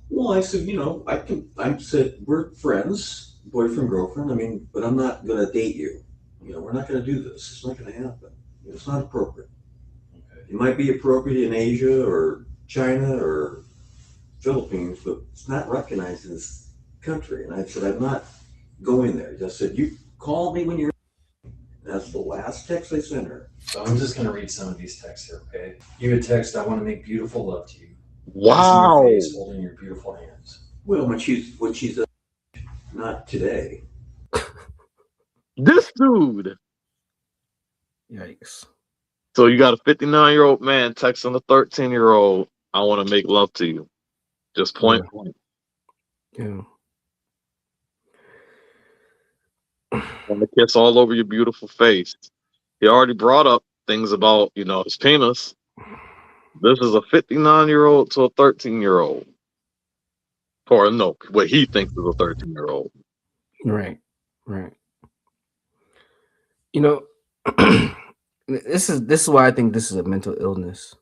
Well, I said, you know, I said, we're friends, boyfriend, girlfriend. I mean, but I'm not going to date you. You know, we're not going to do this. It's not going to happen. It's not appropriate. Okay. It might be appropriate in Asia or China or Philippines, but it's not recognized in this country. And I said, I'm not going there. I said, you call me when you're. That's the last text I sent her. So I'm just going to read some of these texts here, okay? You would text, I want to make beautiful love to you. Wow. Your face, holding your beautiful hands. Well, when she's not today. This dude. Yikes. So you got a 59-year-old man texting a 13-year-old, I want to make love to you. Just point blank. Yeah. Want to kiss all over your beautiful face. He already brought up things about, you know, his penis. This is a 59-year-old to a 13-year-old. Or no, what he thinks is a 13-year-old. Right. You know, this is why I think this is a mental illness.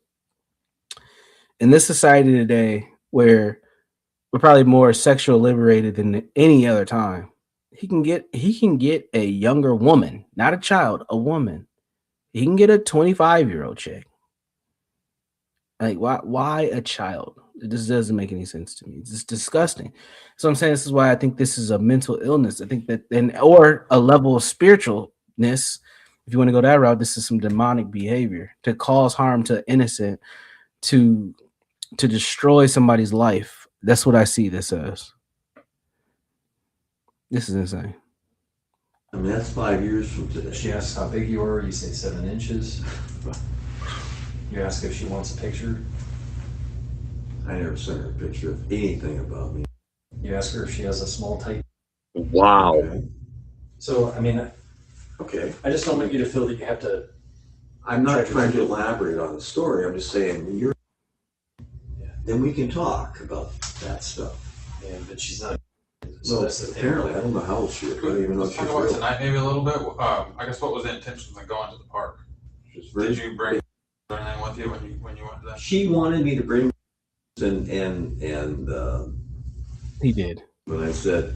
In this society today, where we're probably more sexual liberated than any other time, he can get a younger woman, not a child, a woman. He can get a 25-year-old chick. Like, why a child? This doesn't make any sense to me. It's just disgusting. So I'm saying this is why I think this is a mental illness. I think that or a level of spiritualness. If you want to go that route, this is some demonic behavior to cause harm to innocent, to destroy somebody's life. That's what I see this as. This is insane. I mean, that's 5 years from today. She asks how big you are. You say 7 inches. You ask if she wants a picture. I never sent her a picture of anything about me. You ask her if she has a small tight. Wow. Okay. So, I mean, okay. I just don't want you to feel that you have to I'm not trying to elaborate on the story. I'm just saying you're. Then we can talk about that stuff. Yeah, but she's not. So well, apparently, I don't know how old she is. I don't even know if she's real. Tonight, maybe a little bit. I guess what was the intention of going to the park? Did you bring anything with you when you went to that? She wanted me to bring, and he did. But I said,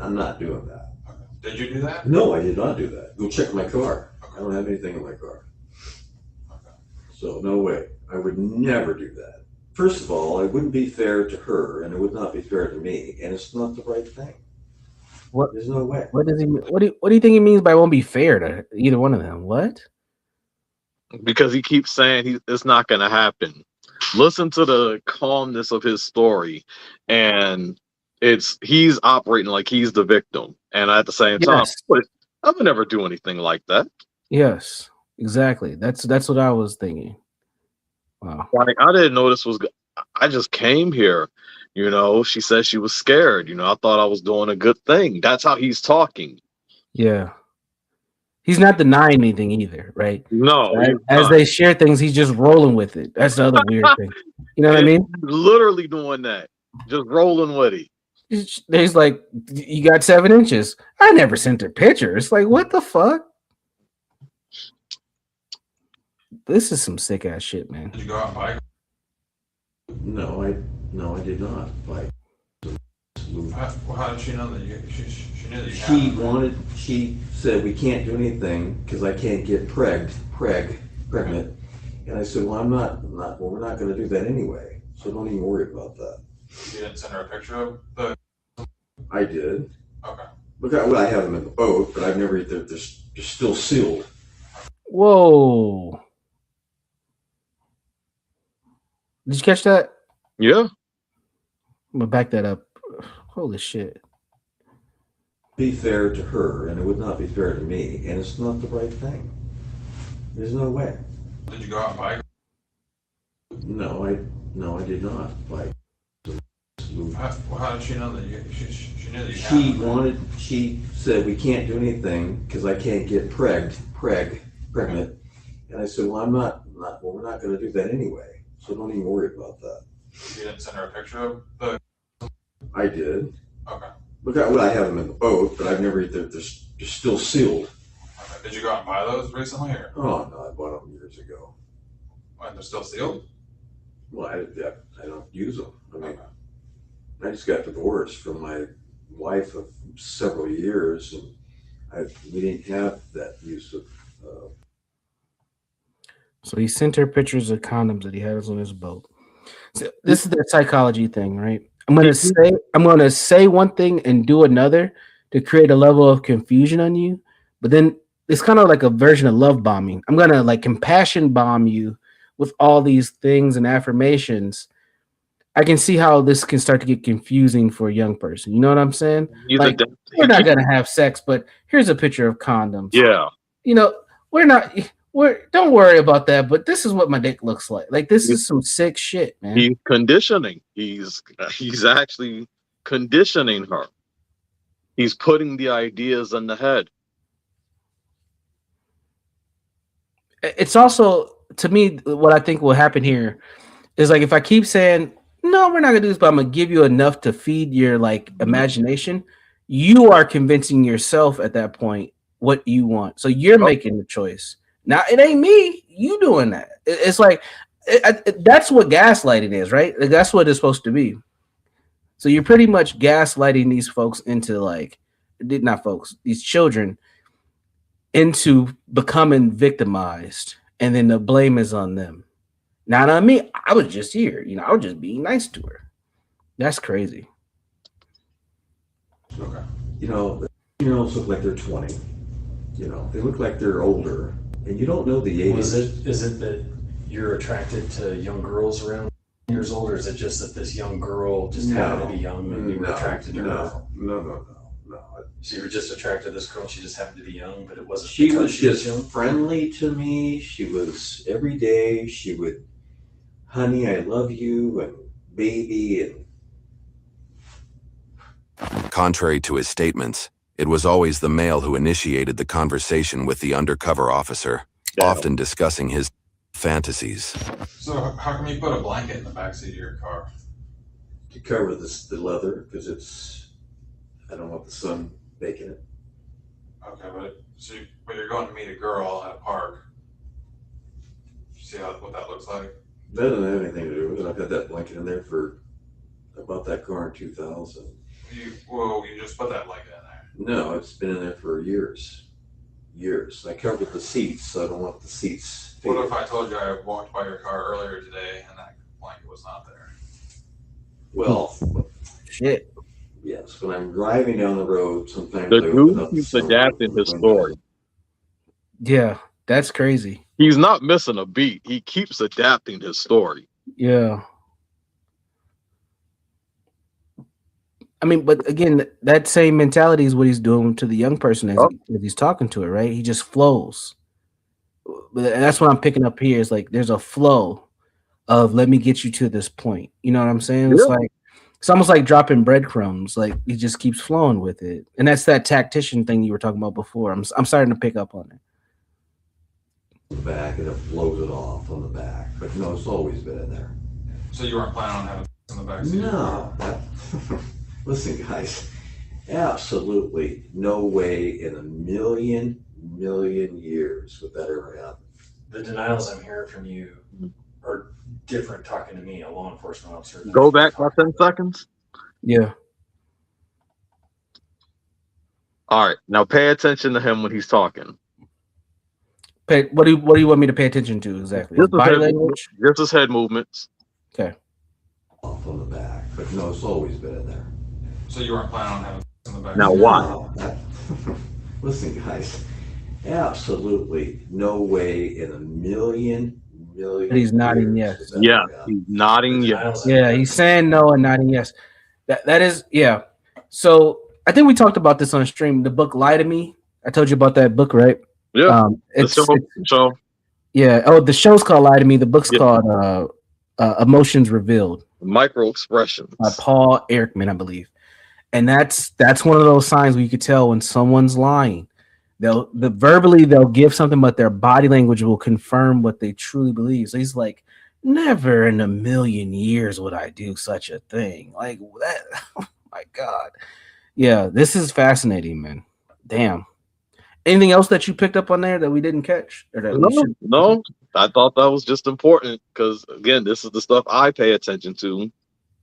I'm not doing that. Okay. Did you do that? No, I did not do that. Go check my car. Okay. I don't have anything in my car. Okay. So no way. I would never do that. First of all, it wouldn't be fair to her, and it would not be fair to me, and it's not the right thing. What? There's no way. What does he? What do you think he means by won't be fair to either one of them? What? Because he keeps saying it's not going to happen. Listen to the calmness of his story, and he's operating like he's the victim, and at the same time, I would never do anything like that. Yes, exactly. That's what I was thinking. Wow. Like, I didn't know this was. I just came here. You know, she said she was scared. You know, I thought I was doing a good thing. That's how he's talking. Yeah. He's not denying anything either, right? No. So as they share things, he's just rolling with it. That's the other weird thing. You know what I mean? Literally doing that. Just rolling with it. He's like, you got 7 inches. I never sent her pictures. Like, what the fuck? This is some sick ass shit, man. Did you go out and bike? No, I did not bike. How did she know that she knew that you She said we can't do anything because I can't get pregnant. And I said, well, we're not going to do that anyway. So don't even worry about that. You didn't send her a picture of the. I did. Okay. Look, I have them in the boat, but I've never. They're still sealed. Whoa. Did you catch that? Yeah. I'm gonna back that up. Holy shit. Be fair to her, and it would not be fair to me, and it's not the right thing. There's no way. Did you go out and bike? No, I did not bike. How did she know that she knew that you She said we can't do anything because I can't get pregnant. And I said, well, we're not going to do that anyway. So don't even worry about that. You didn't send her a picture of the. I did. Okay. Look, I have them in the boat, but I've never. They're still sealed. Okay. Did you go out and buy those recently, or? Oh no, I bought them years ago. And they're still sealed? Well, I don't use them. I mean, I just got divorced from my wife of several years, and we didn't have that use of. So he sent her pictures of condoms that he has on his boat. So this is the psychology thing, right? I'm gonna say one thing and do another to create a level of confusion on you, but then it's kind of like a version of love bombing. I'm gonna like compassion bomb you with all these things and affirmations. I can see how this can start to get confusing for a young person. You know what I'm saying? Like, we're not gonna have sex, but here's a picture of condoms. Yeah. You know, don't worry about that, but this is what my dick looks like. Like, this is some sick shit, man. He's conditioning. He's actually conditioning her. He's putting the ideas in the head. It's also, to me, what I think will happen here is like if I keep saying, no, we're not gonna do this, but I'm gonna give you enough to feed your like imagination, you are convincing yourself at that point what you want. So you're making the choice. Now it ain't me. You doing that. It's like that's what gaslighting is, right? Like, that's what it's supposed to be. So you're pretty much gaslighting these folks into these children into becoming victimized, and then the blame is on them. Not on me. I was just here. I was just being nice to her. That's crazy. Okay. The 10-year-olds look like they're 20. They look like they're older, and you don't know the age. Is it that you're attracted to young girls around years old, or is it just that this young girl just happened to be young and you were attracted to her? No. So you were just attracted to this girl, she just happened to be young, but it wasn't. She was just friendly to me. She was every day. She would, honey, I love you, and baby, and. Contrary to his statements, it was always the male who initiated the conversation with the undercover officer. often discussing his fantasies. So how come you put a blanket in the backseat of your car? To cover the leather, because I don't want the sun baking it. Okay, but you're going to meet a girl at a park. See what that looks like? That doesn't have anything to do with it. I've had that blanket in there for, I bought that car in 2000. You just put that blanket in there. No, it's been in there for years. Years. I covered the seats, so I don't want the seats. What if I told you I walked by your car earlier today and that blanket was not there? Well, shit. Yes, when I'm driving down the road, sometimes The I open up dude keeps the sunroof adapting of the his window. story. Yeah, that's crazy. He's not missing a beat. He keeps adapting his story. Yeah. I mean, but again, that same mentality is what he's doing to the young person as he's talking to it, right? He just flows. But that's what I'm picking up here is like there's a flow of let me get you to this point. You know what I'm saying? It's like it's almost like dropping breadcrumbs. Like he just keeps flowing with it, and that's that tactician thing you were talking about before. I'm starting to pick up on it. The back and it blows it off on the back, but no, it's always been in there. So you weren't planning on having in the back seat? No. Listen, guys, absolutely no way in a million years would that ever happen. The denials I'm hearing from you are different talking to me, a law enforcement officer. Go back by 10 seconds. Yeah. All right. Now pay attention to him when he's talking. What do you want me to pay attention to exactly? His body language? Just his head movements. Okay. Off on the back, but no, it's always been in there. So you weren't planning on having in the back Now seat? why? Listen, guys, absolutely no way in a million. But he's nodding yes. Yeah, he's nodding yes. Yeah, he's saying no and nodding yes. That is, yeah. So I think we talked about this on stream. The book Lie to Me. I told you about that book, right? Yeah. It's show. Yeah. Oh, the show's called Lie to Me. The book's called Emotions Revealed. Micro expressions. By Paul Erickman, I believe. And that's one of those signs where you could tell when someone's lying. They'll give something, but their body language will confirm what they truly believe. So he's like, never in a million years would I do such a thing. Like that. Oh my God. Yeah, this is fascinating, man. Damn. Anything else that you picked up on there that we didn't catch? Or that No. I thought that was just important because again, this is the stuff I pay attention to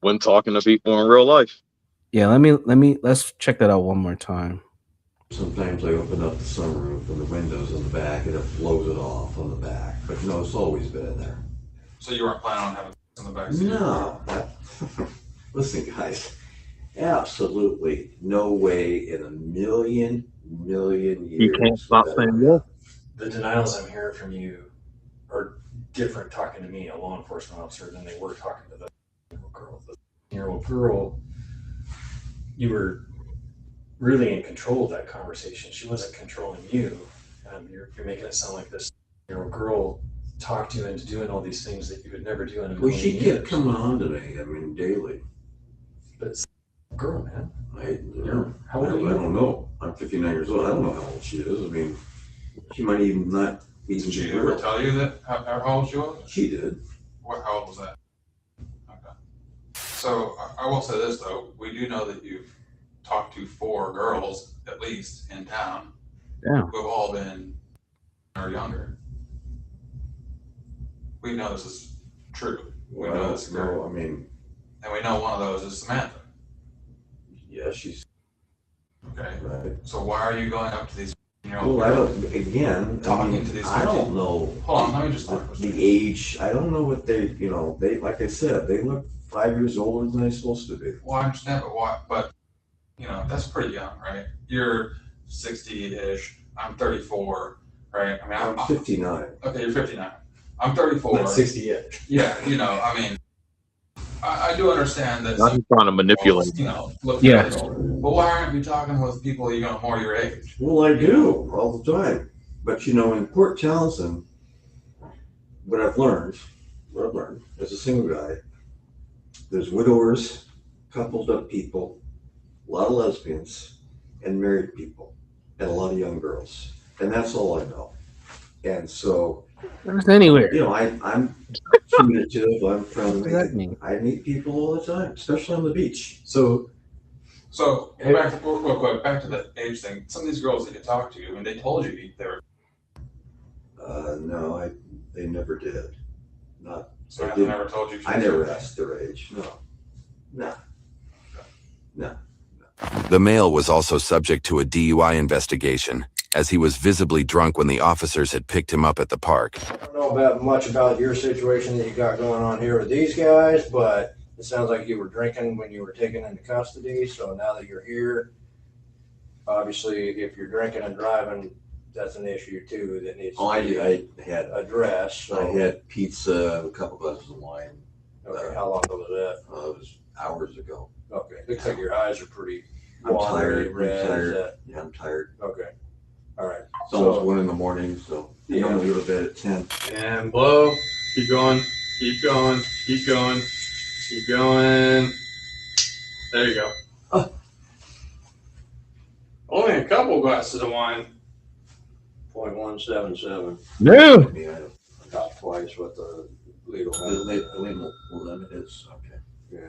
when talking to people in real life. Yeah, let's check that out one more time. Sometimes I open up the sunroof and the windows in the back and it blows it off on the back, but no, it's always been in there. So you weren't planning on having in the back seat? No. Listen, guys, absolutely no way in a million years. He can't stop saying yes. The denials I'm hearing from you are different talking to me, a law enforcement officer, than they were talking to the girl. The 10-year-old girl, you were really in control of that conversation. She wasn't controlling you. You're making it sound like this 10-year-old girl talked you into doing all these things that you would never do in a million She years. kept coming on to me, I mean, daily. But it's a girl, man. How old are you? I don't know. I'm 59 years old. I don't know how old she is. I mean, she might even not even Did be she ever real. tell you that how old she was? She did. How old was that? Okay. So I will say this though, we do know that you've talked to 4 girls at least in town who have all been or younger. We know this is true. We know this is correct. I mean, and we know one of those is Samantha. Yeah, she's okay. Right. So why are you going up to these year-old Well, I girls? don't. Again, Talking to these. I don't know. Hold on, let me just the age. I don't know what they. You know, they like I said, they look 5 years older than they're supposed to be. Well, I understand, but why? But you know, that's pretty young, right? You're 60-ish. I'm 34, right? I mean, I'm 59. Okay, you're 59. I'm 34. Not 68. Yeah, you know, I mean, I do understand that. Not trying to manipulate. You know, look. Yes. But why aren't you talking with people more your age? Well, I do all the time. But you know, in Port Townsend, what I've learned as a single guy, there's widowers, coupled up people, a lot of lesbians, and married people, and a lot of young girls. And that's all I know. And so, It's anywhere. you know, I'm communicative. I'm friendly. What does that mean? I meet people all the time, especially on the beach. So back to, real quick, back to the age thing. Some of these girls that you talked to, I mean, they told you they were. no, they never did. Not. So they never told you. I never asked their age. No. The male was also subject to a DUI investigation, as he was visibly drunk when the officers had picked him up at the park. I don't know much about your situation that you got going on here with these guys, but it sounds like you were drinking when you were taken into custody. So now that you're here, obviously, if you're drinking and driving, that's an issue too that needs to be I had addressed. So. I had pizza, a couple glasses of wine. Okay, how long ago was that? It was hours ago. Okay, looks like your eyes are pretty. I'm tired. Red. Yeah, I'm tired. Okay, all right. It's almost 1 a.m, so I normally go to bed at 10. And blow. Keep going. Keep going. Keep going. Keep going. There you go. Only a couple glasses of wine. 0.177. No. Yeah, about twice what the legal limit is. Okay. Yeah.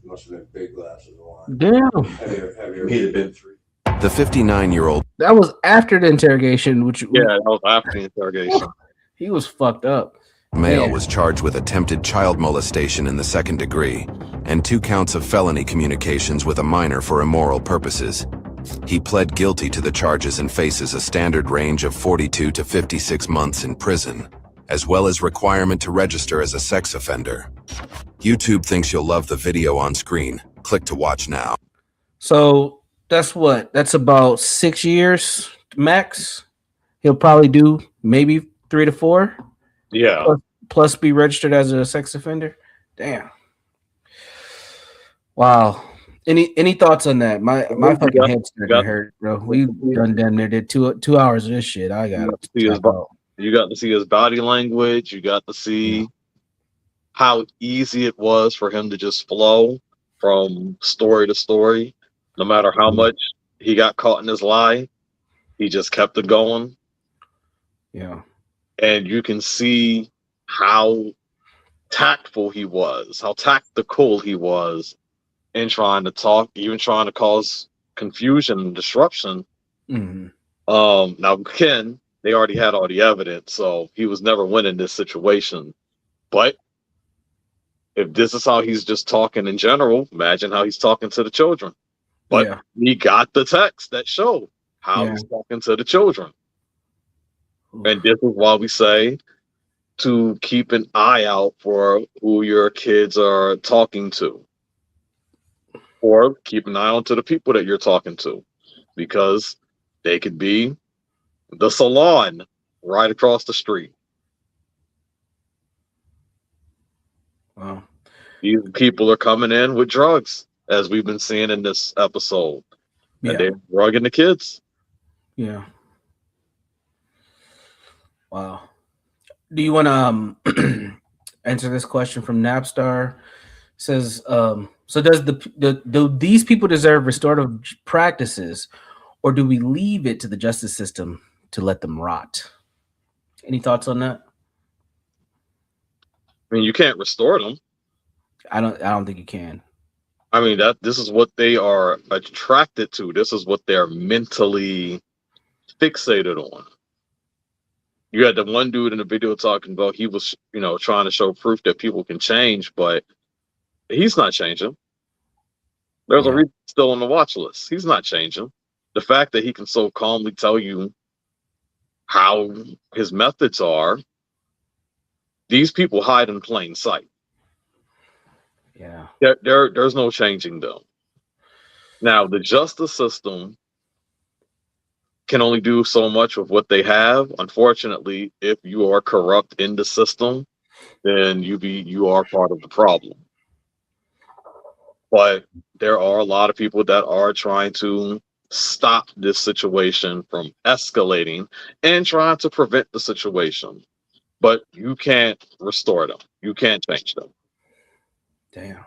Must have been big glasses of wine. Damn. Have you May have been 3. The 59-year-old. That was after the interrogation, which that was after the interrogation. He was fucked up. Male was charged with attempted child molestation in the 2nd degree and 2 counts of felony communications with a minor for immoral purposes. He pled guilty to the charges and faces a standard range of 42 to 56 months in prison, as well as requirement to register as a sex offender. YouTube thinks you'll love the video on screen. Click to watch now. So that's what? That's about 6 years max. He'll probably do maybe 3 to 4. Yeah. Plus be registered as a sex offender. Damn. Wow. Any thoughts on that? My fucking head started to hurt, bro. We done damn near did 2 hours of this shit. I got You got to see his body language. You got to see how easy it was for him to just flow from story to story. No matter how much he got caught in his lie, he just kept it going. Yeah. And you can see how tactful he was, how tactical he was in trying to talk, even trying to cause confusion and disruption. Mm-hmm. Now, Ken, they already had all the evidence, so he was never winning this situation. But if this is how he's just talking in general, imagine how he's talking to the children. But he got the text that showed how he's talking to the children. And this is why we say to keep an eye out for who your kids are talking to. Or keep an eye on to the people that you're talking to. Because they could be the salon right across the street. Wow. These people are coming in with drugs, as we've been seeing in this episode. And they're drugging the kids. Yeah. Wow. Do you want to answer this question from Napstar? It says, so does do these people deserve restorative practices, or do we leave it to the justice system to let them rot? Any thoughts on that? I mean, you can't restore them. I don't think you can. I mean, this is what they are attracted to. This is what they're mentally fixated on. You had the one dude in the video talking about he was, trying to show proof that people can change, but he's not changing. There's a reason he's still on the watch list. He's not changing. The fact that he can so calmly tell you how his methods are, these people hide in plain sight. Yeah. There's no changing them. Now, the justice system can only do so much with what they have. Unfortunately, if you are corrupt in the system, then you are part of the problem. But there are a lot of people that are trying to stop this situation from escalating and trying to prevent the situation. But you can't restore them. You can't change them. Damn.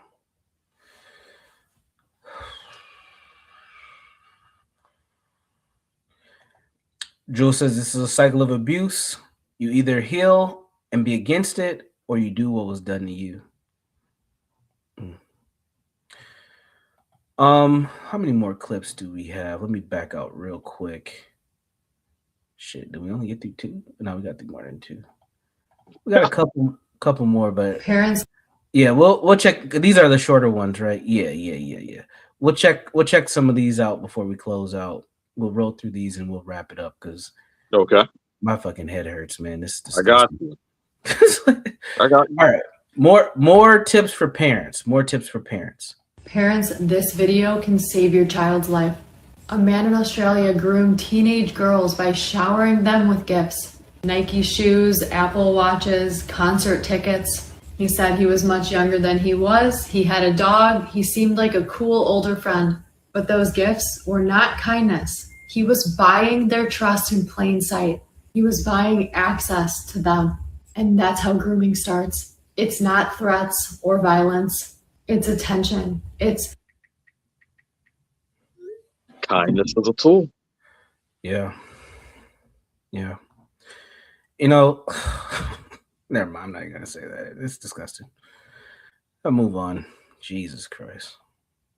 Jules says this is a cycle of abuse. You either heal and be against it, or you do what was done to you. How many more clips do we have? Let me back out real quick. Shit, did we only get through 2? No, we got through more than 2. We got a couple more, but Parents. Yeah, we'll check. These are the shorter ones, right? Yeah. We'll check some of these out before we close out. We'll roll through these and we'll wrap it up because my fucking head hurts, man. This is disgusting. I got you. All right. More tips for parents. More tips for parents. Parents, this video can save your child's life. A man in Australia groomed teenage girls by showering them with gifts. Nike shoes, Apple watches, concert tickets. He said he was much younger than he was. He had a dog. He seemed like a cool older friend. But those gifts were not kindness. He was buying their trust in plain sight. He was buying access to them. And that's how grooming starts. It's not threats or violence. It's attention. It's kindness as a tool. Yeah. You know, never mind. I'm not gonna say that. It's disgusting. I'll move on. Jesus Christ.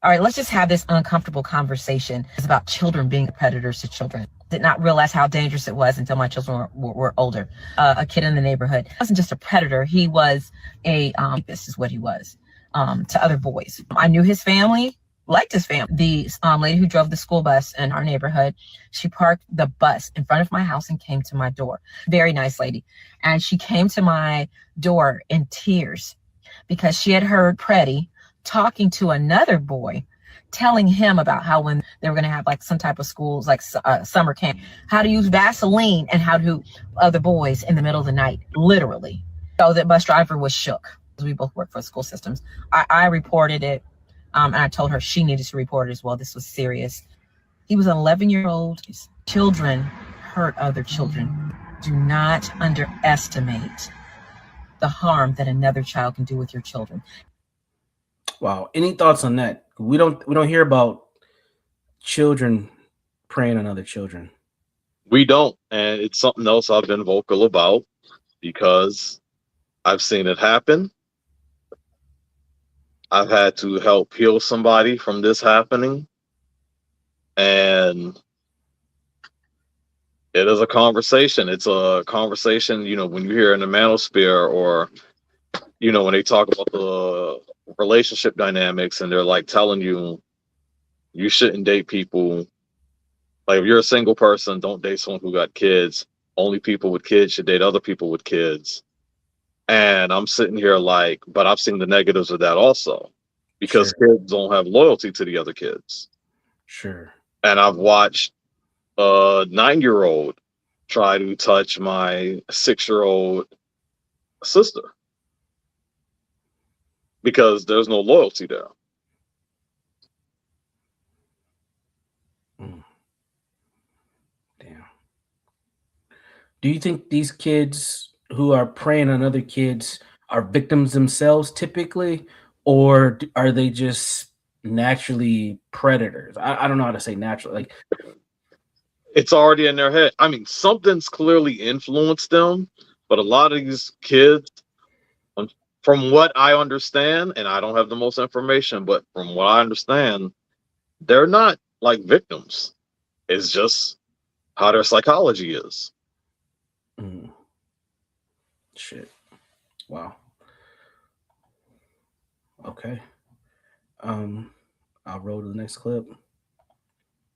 All right, let's just have this uncomfortable conversation. It's about children being predators to children. Did not realize how dangerous it was until my children were older. A kid in the neighborhood wasn't just a predator. He was this is what he was to other boys. I knew his family, liked his family. The lady who drove the school bus in our neighborhood, she parked the bus in front of my house and came to my door. Very nice lady. And she came to my door in tears because she had heard Preddy talking to another boy, telling him about how when they were going to have like some type of schools, like summer camp, how to use Vaseline and how to other boys in the middle of the night, literally. So that bus driver was shook. We both work for school systems. I reported it, and I told her she needed to report it as well. This was serious. He was an 11-year-old. Children hurt other children. Do not underestimate the harm that another child can do with your children. Wow. Any thoughts on that? We don't hear about children preying on other children. We don't, and it's something else I've been vocal about because I've seen it happen. I've had to help heal somebody from this happening, and it is a conversation. It's a conversation, you know, when you hear in the manosphere or, you know, when they talk about the relationship dynamics and they're like telling you, you shouldn't date people. Like if you're a single person, don't date someone who got kids. Only people with kids should date other people with kids. And I'm sitting here like, but I've seen the negatives of that also because kids don't have loyalty to the other kids. Sure. And I've watched a 9-year-old try to touch my 6-year-old sister because there's no loyalty there. Damn. Do you think these kids who are preying on other kids are victims themselves typically, or are they just naturally predators? I don't know how to say natural. Like, it's already in their head. I mean, something's clearly influenced them, but a lot of these kids, from what I understand, and I don't have the most information, but from what I understand, they're not like victims. It's just how their psychology is. Shit. Wow. Okay. I'll roll to the next clip.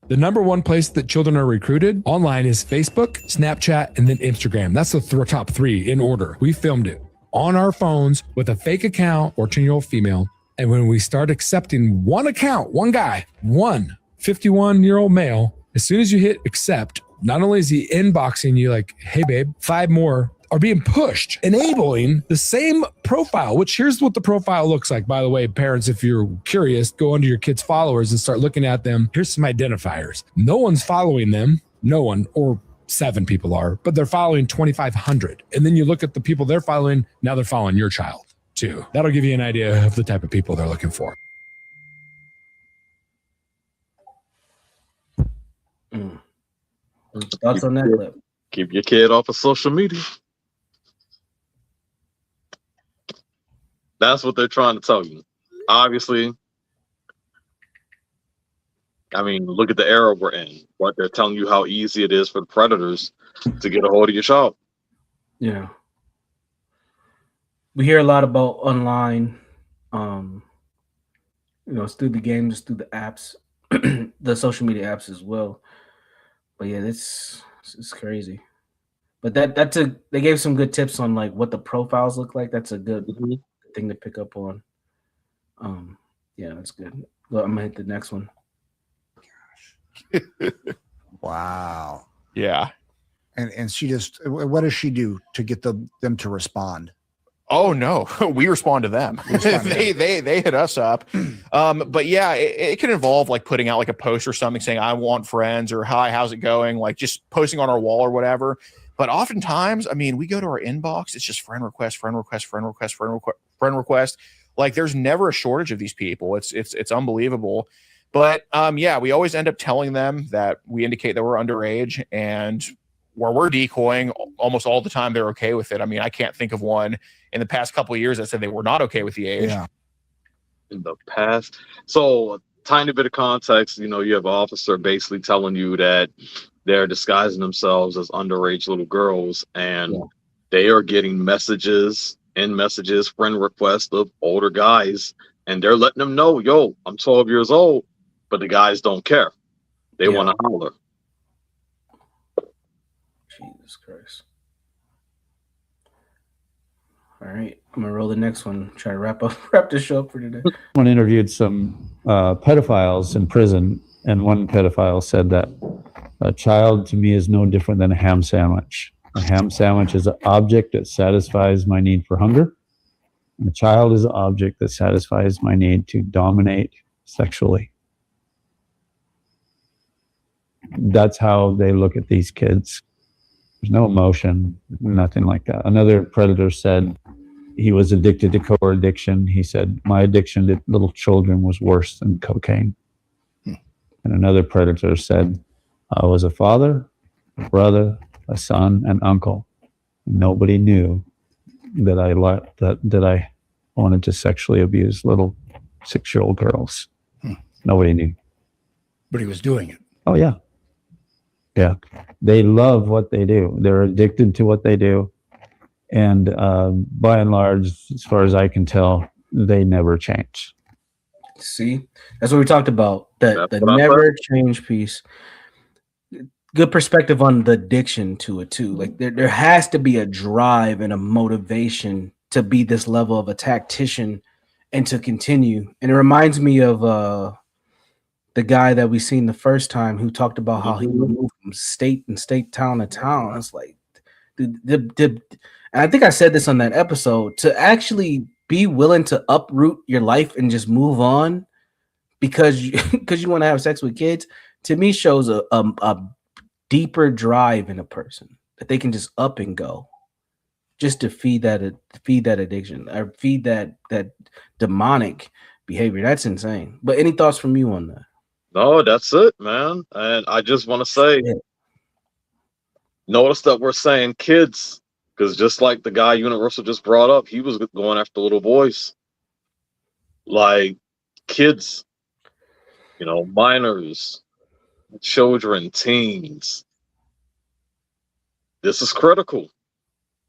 The number one place that children are recruited online is Facebook, Snapchat, and then Instagram. That's the top 3 in order. We filmed it on our phones with a fake account, 14-year-old female. And when we start accepting one account, one guy, one 51-year-old male, as soon as you hit accept, not only is he inboxing you like, hey, babe, 5 more are being pushed, enabling the same profile, which here's what the profile looks like. By the way, parents, if you're curious, go under your kids' followers and start looking at them. Here's some identifiers. No one's following them. No one, or 7 people are, but they're following 2,500. And then you look at the people they're following. Now they're following your child too. That'll give you an idea of the type of people they're looking for. Thoughts on that clip? Keep your kid off of social media. That's what they're trying to tell you. Obviously, I mean, look at the era we're in. What they're telling you how easy it is for the predators to get a hold of your child. Yeah. We hear a lot about online, it's through the games, through the apps, the social media apps as well. But yeah, it's crazy. But they gave some good tips on like what the profiles look like. That's a good thing to pick up on. Yeah, that's good. Well, I'm gonna hit the next one. Wow. Yeah. And she just, what does she do to get them to respond? Oh no, we respond to them. They hit us up. But yeah, it can involve like putting out like a post or something saying I want friends or hi, how's it going? Like just posting on our wall or whatever. But oftentimes, I mean, we go to our inbox, it's just friend request, friend request, friend request, friend request. Like there's never a shortage of these people. It's unbelievable. But yeah, we always end up telling them that we indicate that we're underage, and where we're decoying almost all the time, they're okay with it. I mean, I can't think of one in the past couple of years that said they were not okay with the age. Yeah. In the past. So a tiny bit of context, you have an officer basically telling you that they're disguising themselves as underage little girls, and they are getting messages, friend requests of older guys, and they're letting them know, yo, I'm 12 years old, but the guys don't care. They want to holler. Jesus Christ. All right, I'm gonna roll the next one. Try to wrap this show up for today. Someone interviewed some pedophiles in prison, and one pedophile said that a child to me is no different than a ham sandwich. A ham sandwich is an object that satisfies my need for hunger. And a child is an object that satisfies my need to dominate sexually. That's how they look at these kids. There's no emotion, nothing like that. Another predator said he was addicted to co-addiction. He said, my addiction to little children was worse than cocaine. And another predator said, I was a father, a brother, a son, an uncle. Nobody knew that I wanted to sexually abuse little 6-year-old girls. Nobody knew. But he was doing it. Oh, yeah. Yeah. They love what they do. They're addicted to what they do. And by and large, as far as I can tell, they never change. See, that's what we talked about. The never change piece. Good perspective on the addiction to it too. Like there has to be a drive and a motivation to be this level of a tactician and to continue. And it reminds me of the guy that we seen the first time who talked about how he would move from state town to town. It's like, and I think I said this on that episode, to actually be willing to uproot your life and just move on because you want to have sex with kids, to me shows a deeper drive in a person that they can just up and go just to feed that addiction or feed that demonic behavior. That's insane. But any thoughts from you on that? No, that's it, man. And I just want to say, notice that we're saying kids, because just like the guy Universal just brought up, he was going after little boys. Like kids, minors, children, teens. This is critical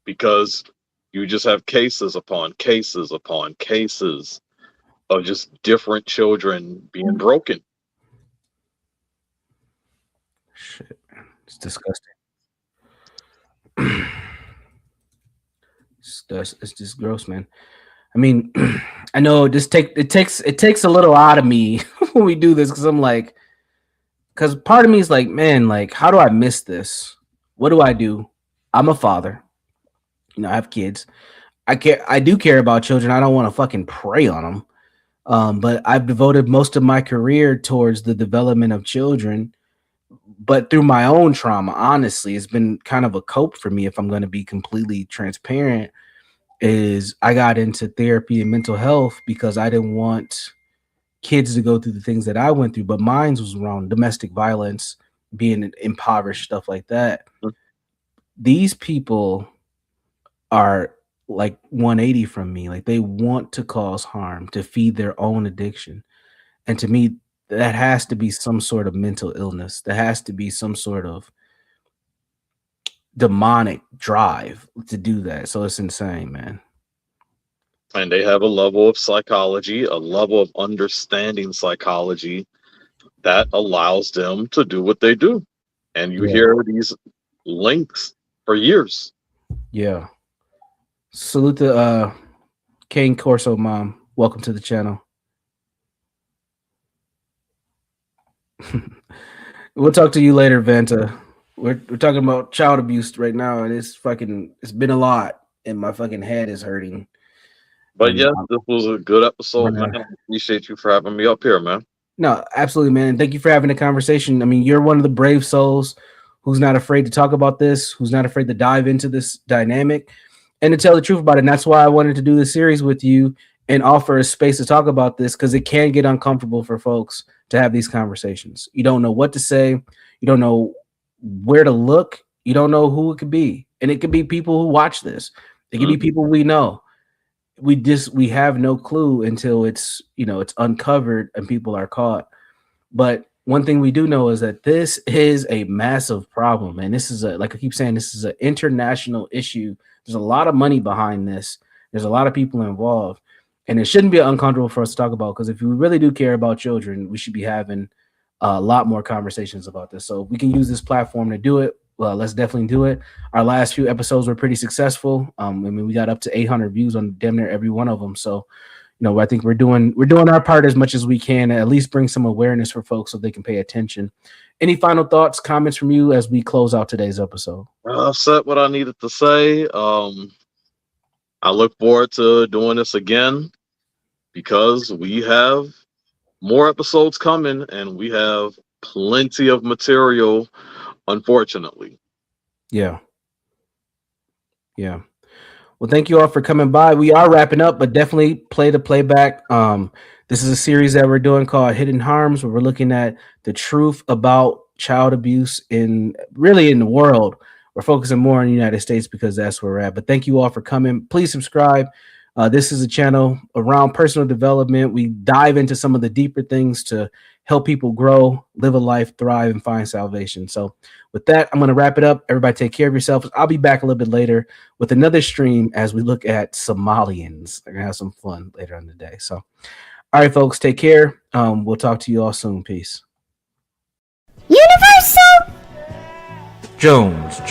because you just have cases upon cases upon cases of just different children being broken. Shit, it's disgusting. It's just gross, man. I mean, I know it takes a little out of me when we do this because I'm like, because part of me is like, man, like, how do I miss this? What do I do? I'm a father. I have kids. I do care about children. I don't want to fucking prey on them. But I've devoted most of my career towards the development of children. But through my own trauma, honestly, it's been kind of a cope for me, if I'm going to be completely transparent, is I got into therapy and mental health because I didn't want kids to go through the things that I went through, but mine was around domestic violence being impoverished, stuff like that. These people are like 180 from me. Like they want to cause harm to feed their own addiction. And to me, that has to be some sort of mental illness. There has to be some sort of demonic drive to do that. So it's insane, man. And they have a level of psychology, a level of understanding psychology that allows them to do what they do. And you hear these links for years. Yeah. Salute to Kane Corso mom. Welcome to the channel. We'll talk to you later, Vanta. We're talking about child abuse right now, and it's been a lot, and my fucking head is hurting. But yes, this was a good episode, man. I appreciate you for having me up here, man. No, absolutely, man. Thank you for having the conversation. I mean, you're one of the brave souls who's not afraid to talk about this, who's not afraid to dive into this dynamic and to tell the truth about it. And that's why I wanted to do this series with you and offer a space to talk about this, because it can get uncomfortable for folks to have these conversations. You don't know what to say. You don't know where to look. You don't know who it could be. And it could be people who watch this. It could be people we know. We have no clue until it's uncovered and people are caught. But one thing we do know is that this is a massive problem, and this is like I keep saying, this is an international issue. There's a lot of money behind this. There's a lot of people involved, and it shouldn't be uncomfortable for us to talk about, because if we really do care about children, we should be having a lot more conversations about this. So if we can use this platform to do it, well, let's definitely do it. Our last few episodes were pretty successful. I mean, we got up to 800 views on damn near every one of them. So, I think we're doing our part as much as we can to at least bring some awareness for folks so they can pay attention. Any final thoughts, comments from you as we close out today's episode? I've said what I needed to say. I look forward to doing this again, because we have more episodes coming and we have plenty of material, unfortunately. Yeah. Well, thank you all for coming by. We are wrapping up, but definitely play the playback. This is a series that we're doing called Hidden Harms, where we're looking at the truth about child abuse in the world. We're focusing more on the United States because that's where we're at. But thank you all for coming. Please subscribe. This is a channel around personal development. We dive into some of the deeper things to help people grow, live a life, thrive, and find salvation. So with that, I'm going to wrap it up. Everybody take care of yourselves. I'll be back a little bit later with another stream as we look at Somalians. We're going to have some fun later on today. So, all right, folks, take care. We'll talk to you all soon. Peace. Universal! Jones.